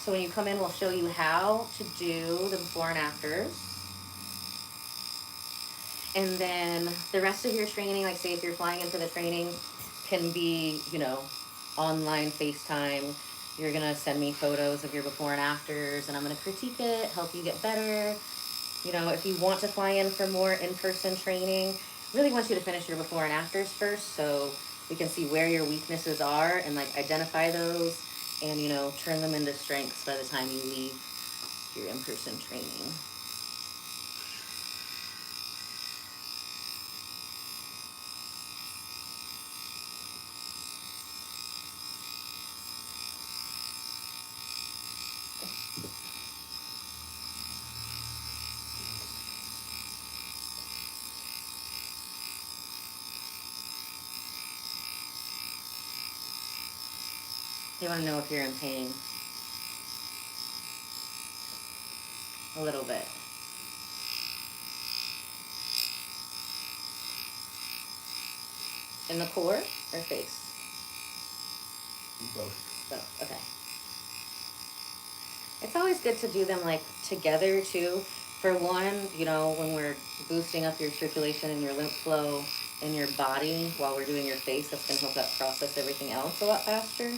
So when you come in, we'll show you how to do the before and afters. And then the rest of your training, like say if you're flying in for the training, can be, you know, online FaceTime. You're gonna send me photos of your before and afters, and I'm gonna critique it, help you get better. You know, if you want to fly in for more in-person training, really want you to finish your before and afters first, so we can see where your weaknesses are and like identify those, and you know, turn them into strengths by the time you leave your in-person training. You want to know if you're in pain. A little bit. In the core or face? Both. Both, okay. It's always good to do them like together too. For one, you know, when we're boosting up your circulation and your lymph flow in your body while we're doing your face, that's gonna help that process everything else a lot faster.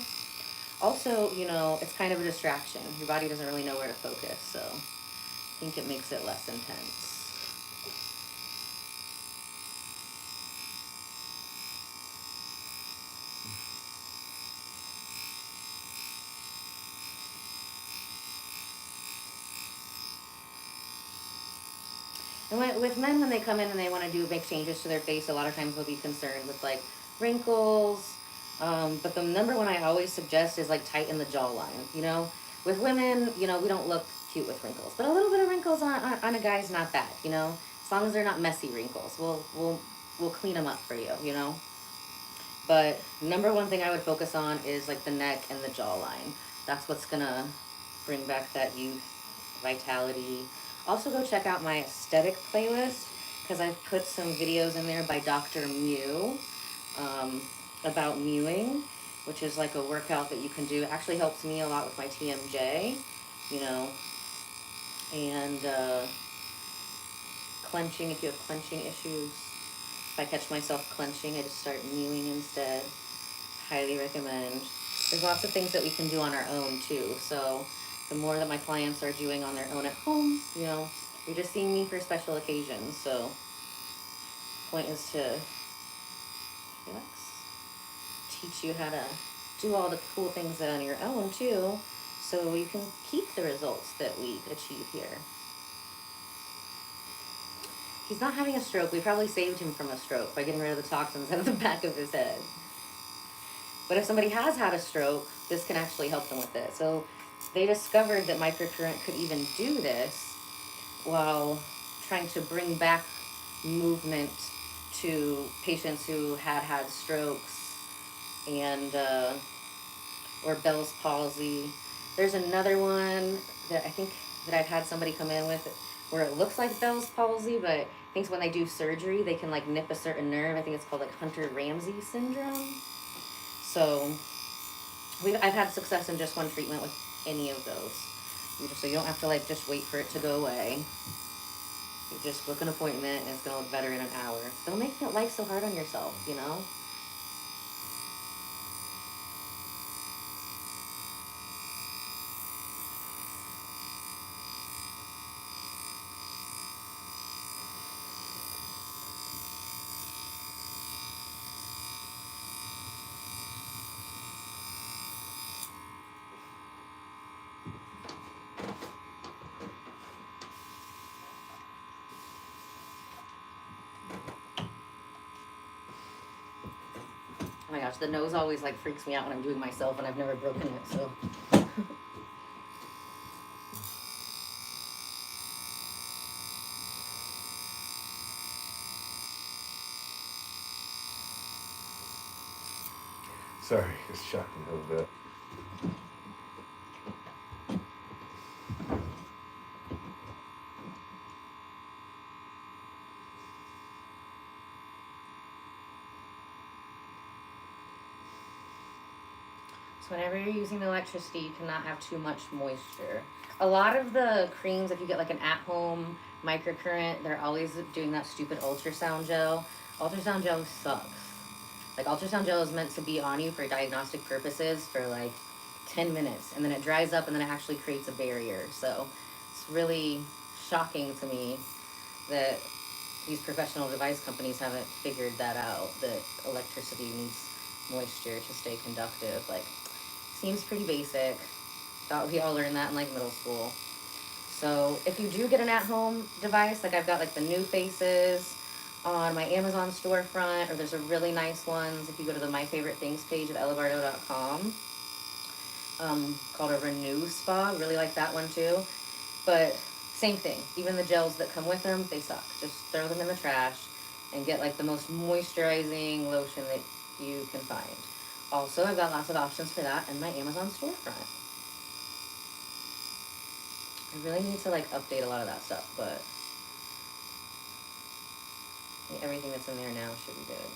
Also, you know, it's kind of a distraction. Your body doesn't really know where to focus, so I think it makes it less intense. And with men, when they come in and they want to make changes to their face, a lot of times they'll be concerned with like wrinkles. But the number one I always suggest is like tighten the jawline. You know, with women, you know, we don't look cute with wrinkles, but a little bit of wrinkles on a guy's not bad. You know, as long as they're not messy wrinkles, we'll clean them up for you. You know. But number one thing I would focus on is like the neck and the jawline. That's what's gonna bring back that youth, vitality. Also go check out my aesthetic playlist because I've put some videos in there by Dr. Mew about mewing, which is like a workout that you can do. It actually helps me a lot with my TMJ, you know, and clenching if you have clenching issues. If I catch myself clenching, I just start mewing instead. Highly recommend. There's lots of things that we can do on our own too. So the more that my clients are doing on their own at home, you know, you're just seeing me for special occasions. So point is to relax, teach you how to do all the cool things on your own too, so you can keep the results that we achieve here. He's not having a stroke. We probably saved him from a stroke by getting rid of the toxins out of the back of his head. But if somebody has had a stroke, this can actually help them with it. So they discovered that microcurrent could even do this while trying to bring back movement to patients who had strokes and or Bell's palsy. There's another one that I think that I've had somebody come in with where it looks like Bell's palsy, but I think when they do surgery, they can like nip a certain nerve. I think it's called like Hunter-Ramsey syndrome. So I've had success in just one treatment with any of those. So you don't have to like just wait for it to go away. You just book an appointment and it's gonna look better in an hour. Don't make life so hard on yourself, you know? Oh my gosh, the nose always like freaks me out when I'm doing myself and I've never broken it, so. Sorry, it's shocked me a little bit. So whenever you're using the electricity, you cannot have too much moisture. A lot of the creams, if you get like an at-home microcurrent, they're always doing that stupid ultrasound gel. Ultrasound gel sucks. Like ultrasound gel is meant to be on you for diagnostic purposes for like 10 minutes, and then it dries up and then it actually creates a barrier. So it's really shocking to me that these professional device companies haven't figured that out, that electricity needs moisture to stay conductive. Like, seems pretty basic. Thought we all learned that in like middle school. So if you do get an at-home device, like I've got like the new faces on my Amazon storefront, or there's a really nice ones if you go to the My Favorite Things page at ellabardo.com, called a Renew Spa. Really like that one too. But same thing. Even the gels that come with them, they suck. Just throw them in the trash and get like the most moisturizing lotion that you can find. Also, I've got lots of options for that in my Amazon storefront. I really need to like update a lot of that stuff, but I think everything that's in there now should be good.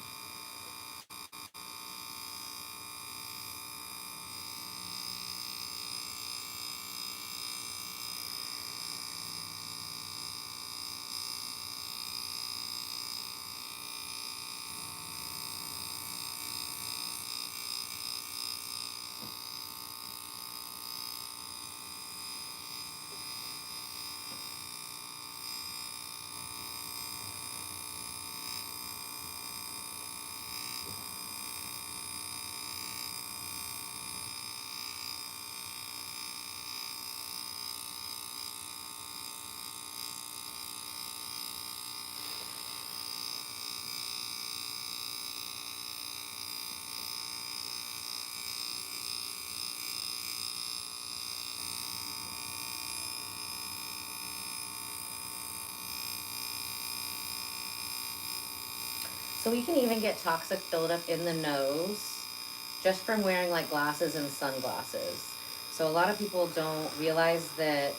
So we can even get toxic buildup in the nose just from wearing like glasses and sunglasses. So a lot of people don't realize that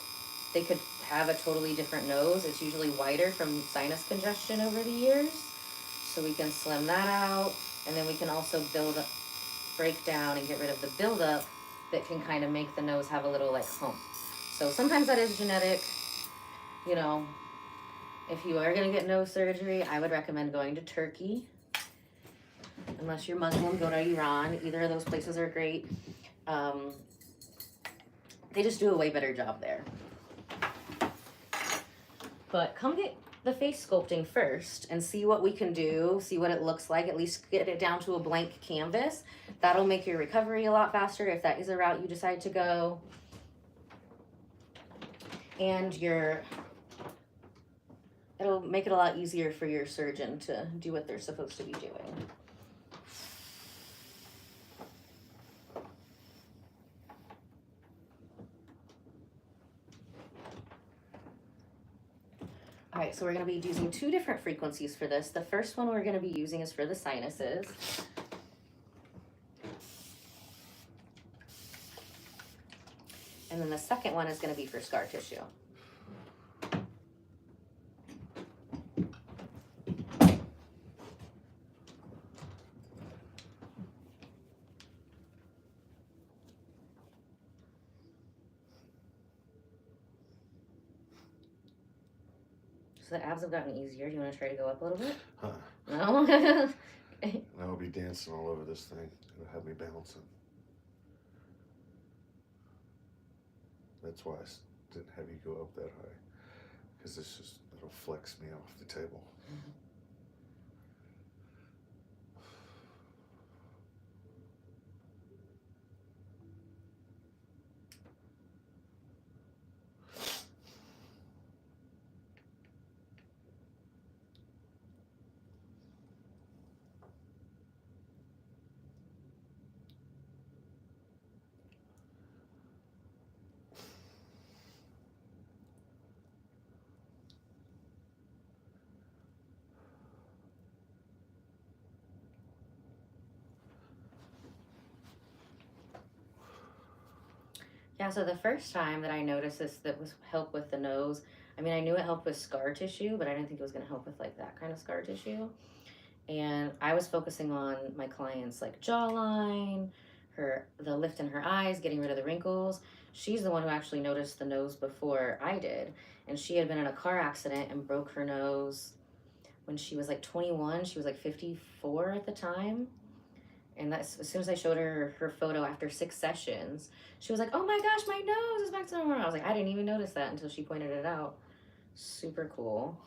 they could have a totally different nose. It's usually whiter from sinus congestion over the years. So we can slim that out, and then we can also break down and get rid of the buildup that can kind of make the nose have a little like hump. So sometimes that is genetic, you know. If you are gonna get nose surgery, I would recommend going to Turkey. Unless you're Muslim, go to Iran. Either of those places are great. They just do a way better job there. But come get the face sculpting first and see what we can do, see what it looks like, at least get it down to a blank canvas. That'll make your recovery a lot faster if that is a route you decide to go. And it'll make it a lot easier for your surgeon to do what they're supposed to be doing. All right, so we're going to be using 2 different frequencies for this. The first one we're going to be using is for the sinuses. And then the second one is going to be for scar tissue. So the abs have gotten easier. Do you want to try to go up a little bit? Huh. No? And I'll be dancing all over this thing. It'll have me bouncing. That's why I didn't have you go up that high. Because it'll flex me off the table. Mm-hmm. Yeah, so the first time that I noticed this, that was help with the nose. I mean, I knew it helped with scar tissue, but I didn't think it was going to help with like that kind of scar tissue. And I was focusing on my client's like jawline, the lift in her eyes, getting rid of the wrinkles. She's the one who actually noticed the nose before I did. And she had been in a car accident and broke her nose when she was like 21. She was like 54 at the time. And that's as soon as I showed her photo after 6 sessions, she was like, "Oh my gosh, my nose is back to normal." I was like, I didn't even notice that until she pointed it out. Super cool.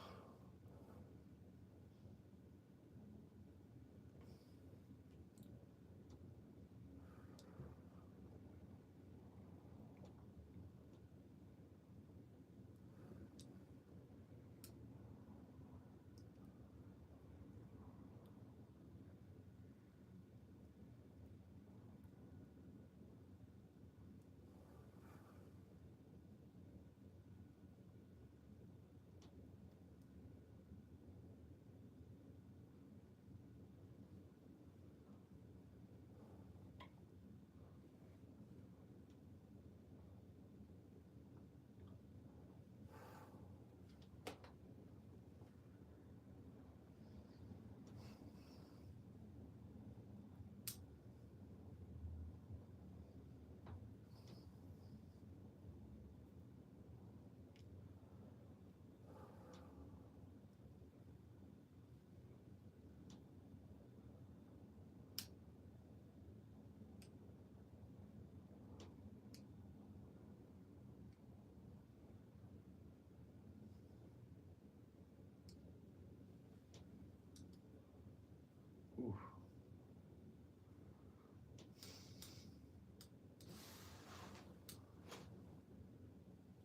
Ooh.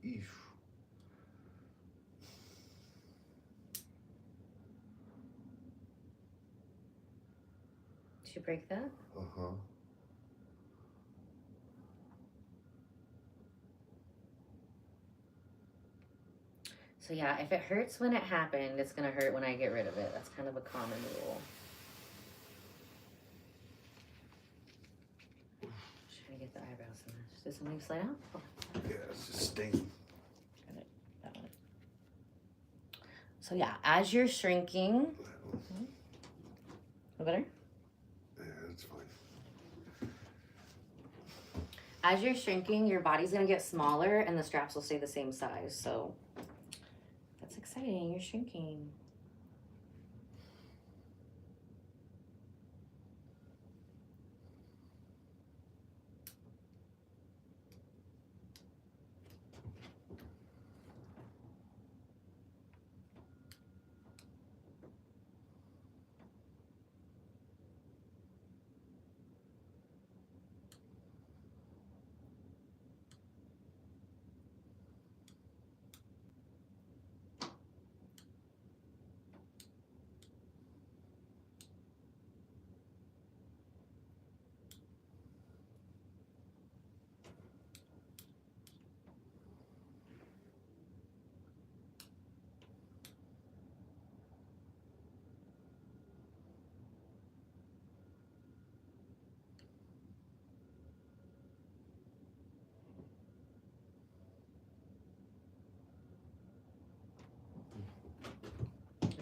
Eesh. Did you break that? Uh-huh. So yeah, if it hurts when it happened, it's gonna hurt when I get rid of it. That's kind of a common rule. Just trying to get the eyebrows in this. Did something slide out? Oh, Yeah, it's just sting. got it. That one. So yeah, as you're shrinking, feel better? Yeah, it's fine. As you're shrinking, your body's gonna get smaller and the straps will stay the same size. So that's exciting. You're shrinking.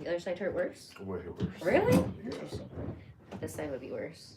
The other side hurt worse? Way worse. Really? Yeah. Interesting. This side would be worse.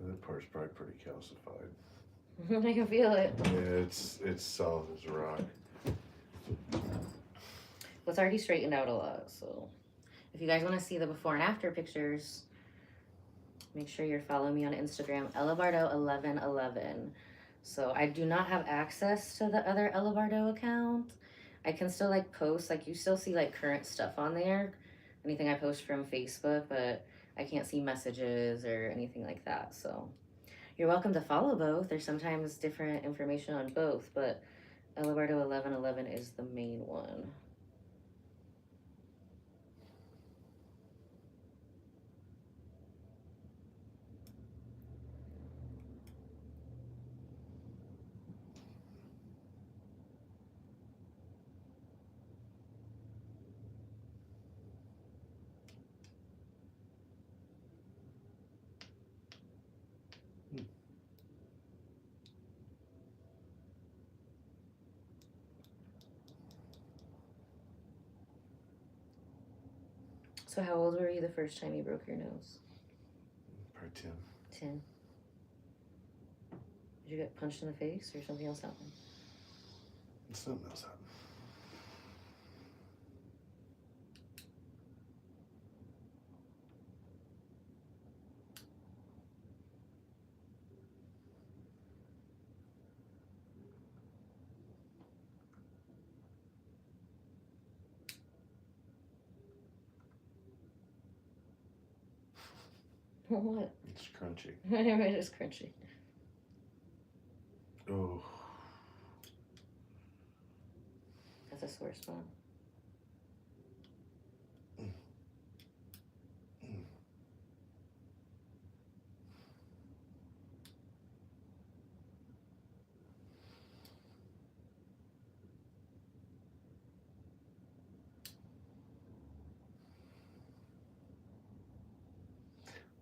That part's probably pretty calcified. I can feel it. Yeah, it's solid as a rock. Well, it's already straightened out a lot, so if you guys want to see the before and after pictures, make sure you're following me on Instagram, Bardo1111. So I do not have access to the other Bardo account. I can still like post, like you still see like current stuff on there, anything I post from Facebook, but I can't see messages or anything like that. So you're welcome to follow both. There's sometimes different information on both, but Bardo1111 is the main one. So how old were you the first time you broke your nose? Probably 10. 10. Did you get punched in the face or something else happened? Something else happened. What? It's crunchy. It is crunchy. Oh. That's a sore spot.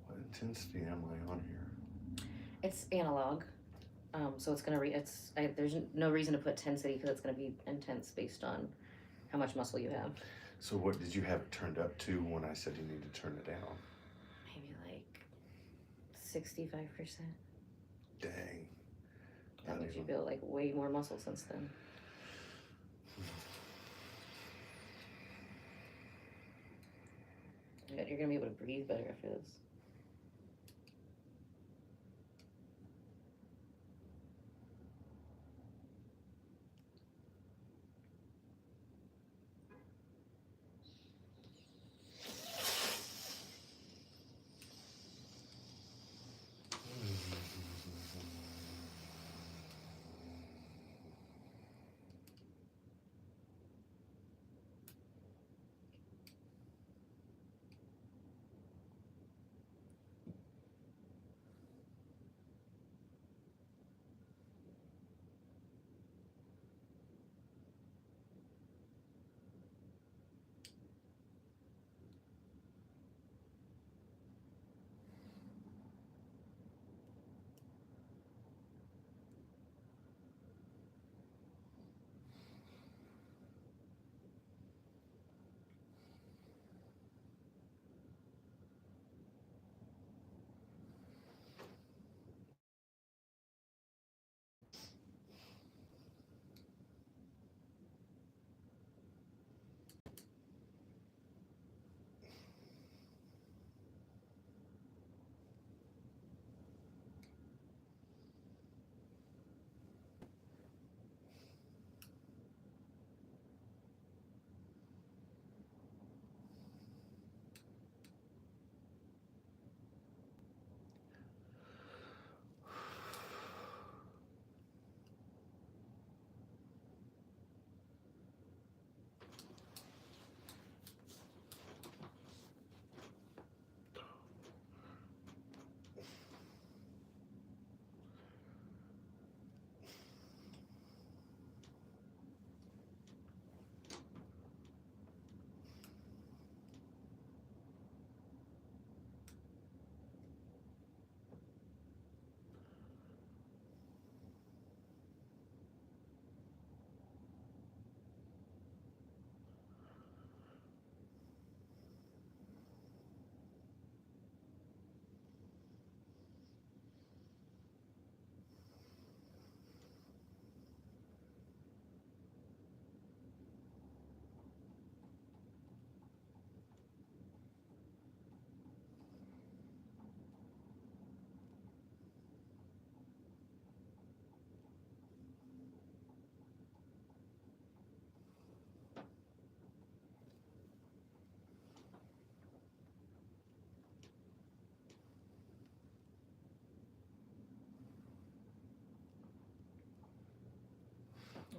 What intensity am I on here? It's analog, so it's gonna there's no reason to put intensity because it's gonna be intense based on how much muscle you have. So what did you have it turned up to when I said you need to turn it down? Maybe like 65%. Dang. That Not means you even. built like way more muscle since then. You're gonna be able to breathe better after this.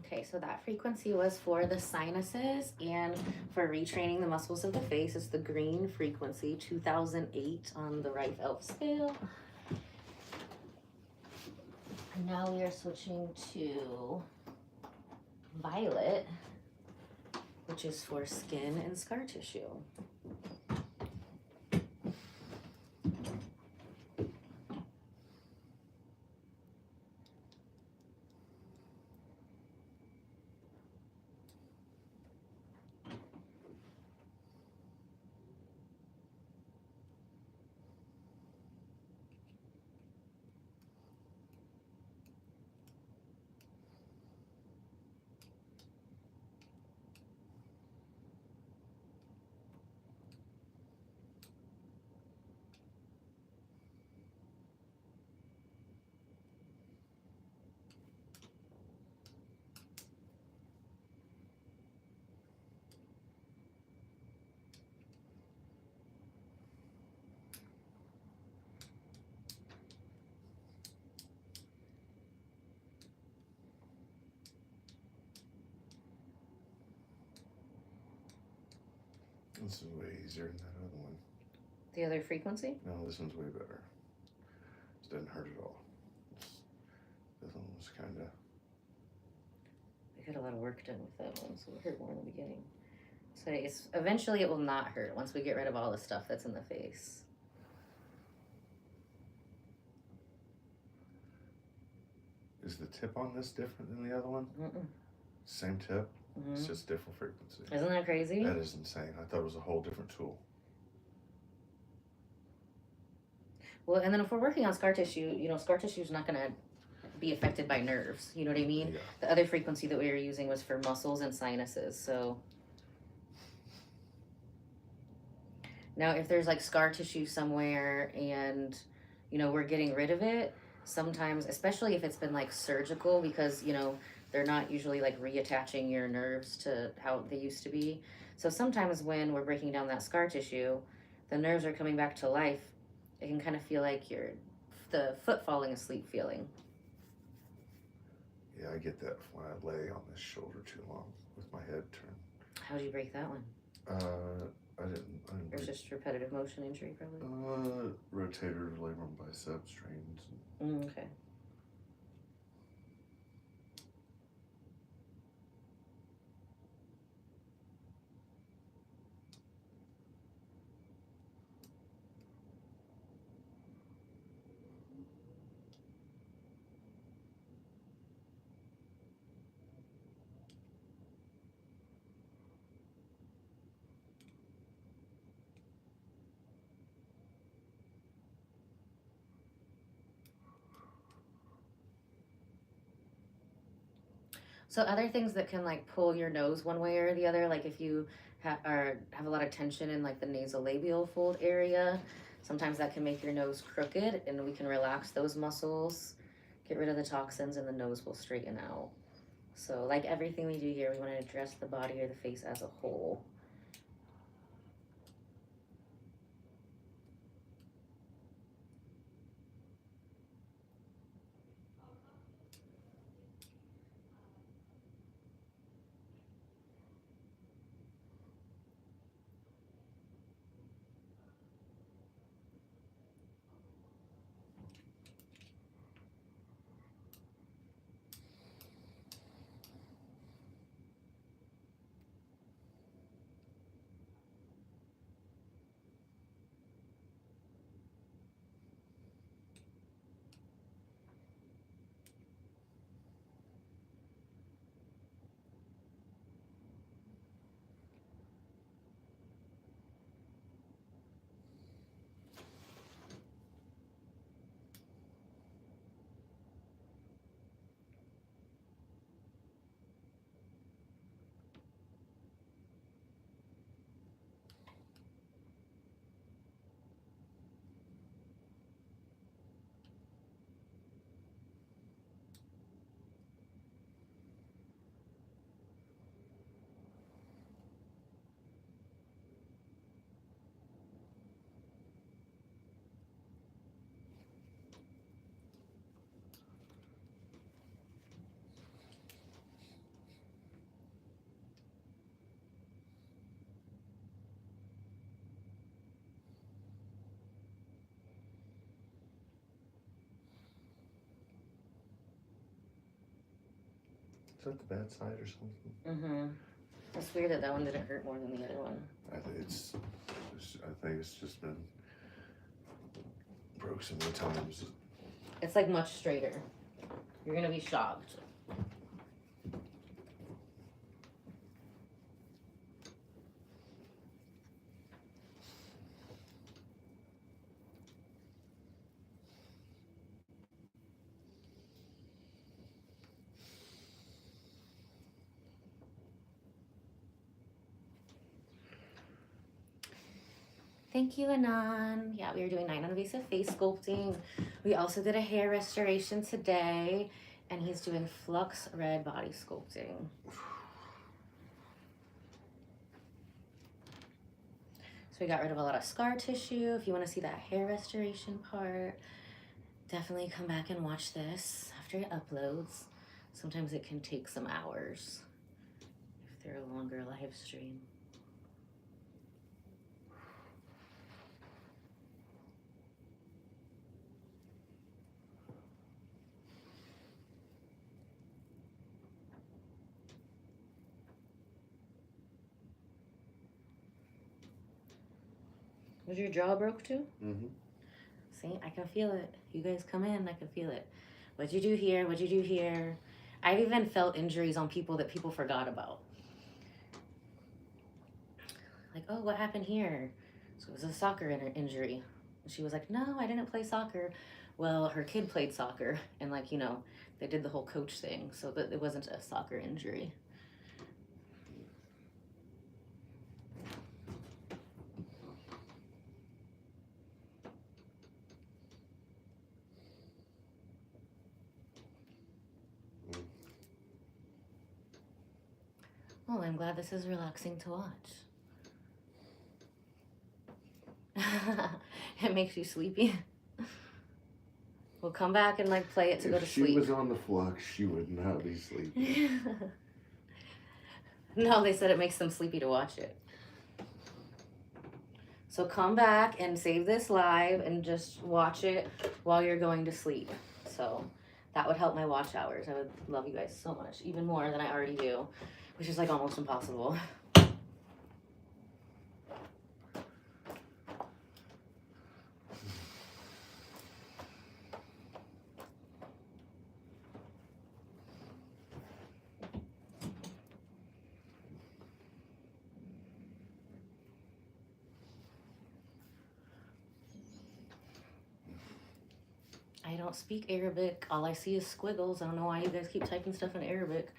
Okay, so that frequency was for the sinuses and for retraining the muscles of the face. It's the green frequency, 2008 on the Rife Elf scale. And now we are switching to violet, which is for skin and scar tissue. This is way easier than that other one. The other frequency? No, this one's way better. This doesn't hurt at all. This one was kind of. I got a lot of work done with that one, so it hurt more in the beginning. So it's eventually it will not hurt once we get rid of all the stuff that's in the face. Is the tip on this different than the other one? Mm-mm. Same tip. Mm-hmm. It's just different frequency. Isn't that crazy? That is insane. I thought it was a whole different tool. Well, and then if we're working on scar tissue, you know, scar tissue is not going to be affected by nerves. You know what I mean? Yeah. The other frequency that we were using was for muscles and sinuses. So now if there's like scar tissue somewhere and, you know, we're getting rid of it, sometimes, especially if it's been like surgical, because, you know, they're not usually like reattaching your nerves to how they used to be. So sometimes when we're breaking down that scar tissue, the nerves are coming back to life. It can kind of feel like the foot falling asleep feeling. Yeah, I get that when I lay on this shoulder too long with my head turned. How'd you break that one? I didn't It was break. just repetitive motion injury, probably. Rotator, labrum, bicep strains. Okay. So other things that can like pull your nose one way or the other, like if you have a lot of tension in like the nasolabial fold area, sometimes that can make your nose crooked, and we can relax those muscles, get rid of the toxins, and the nose will straighten out. So like everything we do here, we want to address the body or the face as a whole. that the bad side or something? Mm-hmm. It's weird that that one didn't hurt more than the other one. I think it's just been broke so many times. It's like much straighter. You're gonna be shocked. Thank you, Anon. Yeah, we are doing 9 non-invasive face sculpting. We also did a hair restoration today, and he's doing Flux red body sculpting. So we got rid of a lot of scar tissue. If you want to see that hair restoration part, definitely come back and watch this after it uploads. Sometimes it can take some hours if they're a longer live stream. Was your jaw broke too? Mm-hmm. See, I can feel it. You guys come in, I can feel it. What'd you do here? What'd you do here? I've even felt injuries on people that people forgot about. Like, oh, what happened here? So it was a soccer injury. And she was like, no, I didn't play soccer. Well, her kid played soccer, and like, you know, they did the whole coach thing, so that it wasn't a soccer injury. Well, I'm glad this is relaxing to watch. It makes you sleepy. We'll come back and like play it to go to If she sleep. was on the Flux, she would not be sleeping. No, they said it makes them sleepy to watch it. So come back and save this live and just watch it while you're going to sleep. So that would help my watch hours. I would love you guys so much, even more than I already do, which is like almost impossible. I don't speak Arabic. All I see is squiggles. I don't know why you guys keep typing stuff in Arabic.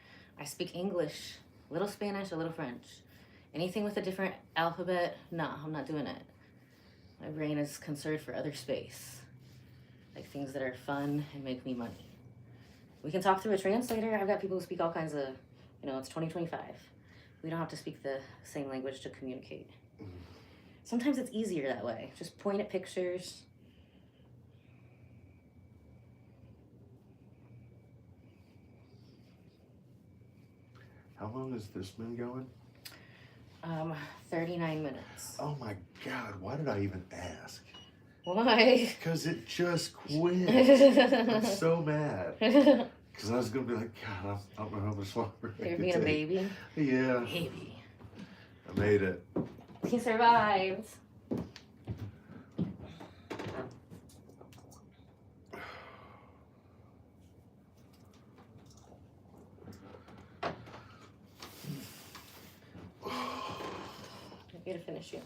I speak English, a little Spanish, a little French. Anything with a different alphabet, nah, I'm not doing it. My brain is concerned for other space. Like things that are fun and make me money. We can talk through a translator. I've got people who speak all kinds of, you know, it's 2025. We don't have to speak the same language to communicate. Sometimes it's easier that way. Just point at pictures. How long has this been going? 39 minutes. Oh my God, why did I even ask? Why? Because it just quit. I'm so mad. Because I was going to be like, God, I don't know how much longer I You're can being a take. baby? Yeah, Baby. I made it. He survived. I'm here to finish you.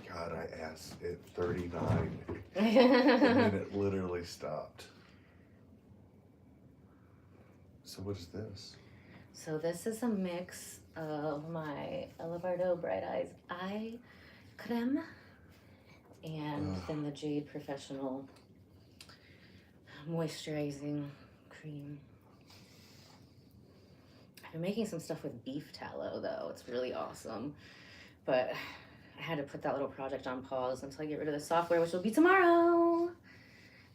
God, I asked at 39 and then it literally stopped. So what is this? So this is a mix of my Bardo Bright Eyes eye creme and then the Jade Professional moisturizing cream. I've been making some stuff with beef tallow though. It's really awesome. But I had to put that little project on pause until I get rid of the software, which will be tomorrow.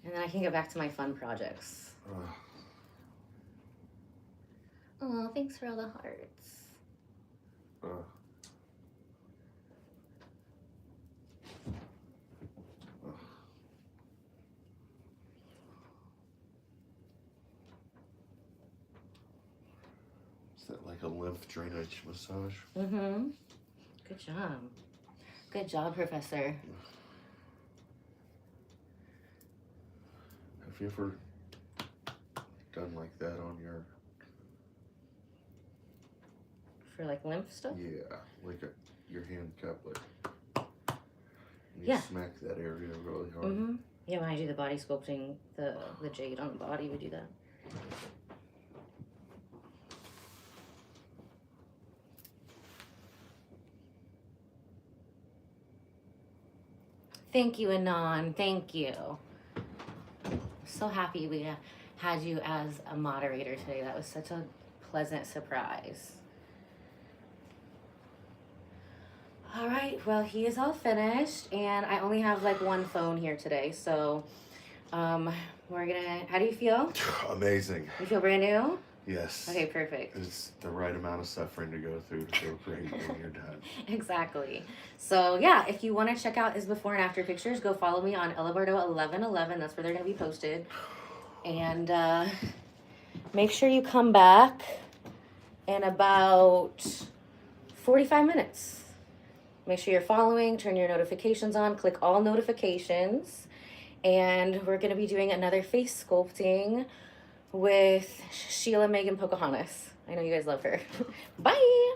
And then I can get back to my fun projects. Oh, thanks for all the hearts. Is that like a lymph drainage massage? Mm-hmm. Good job. Good job, Professor. Have you ever done like that on your? For like lymph stuff? Yeah, like your hand cup, like. You Yeah. smack that area really hard. Mm-hmm. Yeah, when I do the body sculpting, the jade on the body, we do that. Thank you, Anon. Thank you. So happy we had you as a moderator today. That was such a pleasant surprise. All right, well, he is all finished, and I only have like one phone here today, so we're gonna, how do you feel? Amazing. You feel brand new? Yes. Okay, perfect. It's the right amount of suffering to go through to feel great when you're done. Exactly. So yeah, if you want to check out his before and after pictures, go follow me on Bardo1111. That's where they're gonna be posted. And make sure you come back in about 45 minutes. Make sure you're following, turn your notifications on, click all notifications. And we're gonna be doing another face sculpting with Sheila Megan Pocahontas. I know you guys love her. Bye.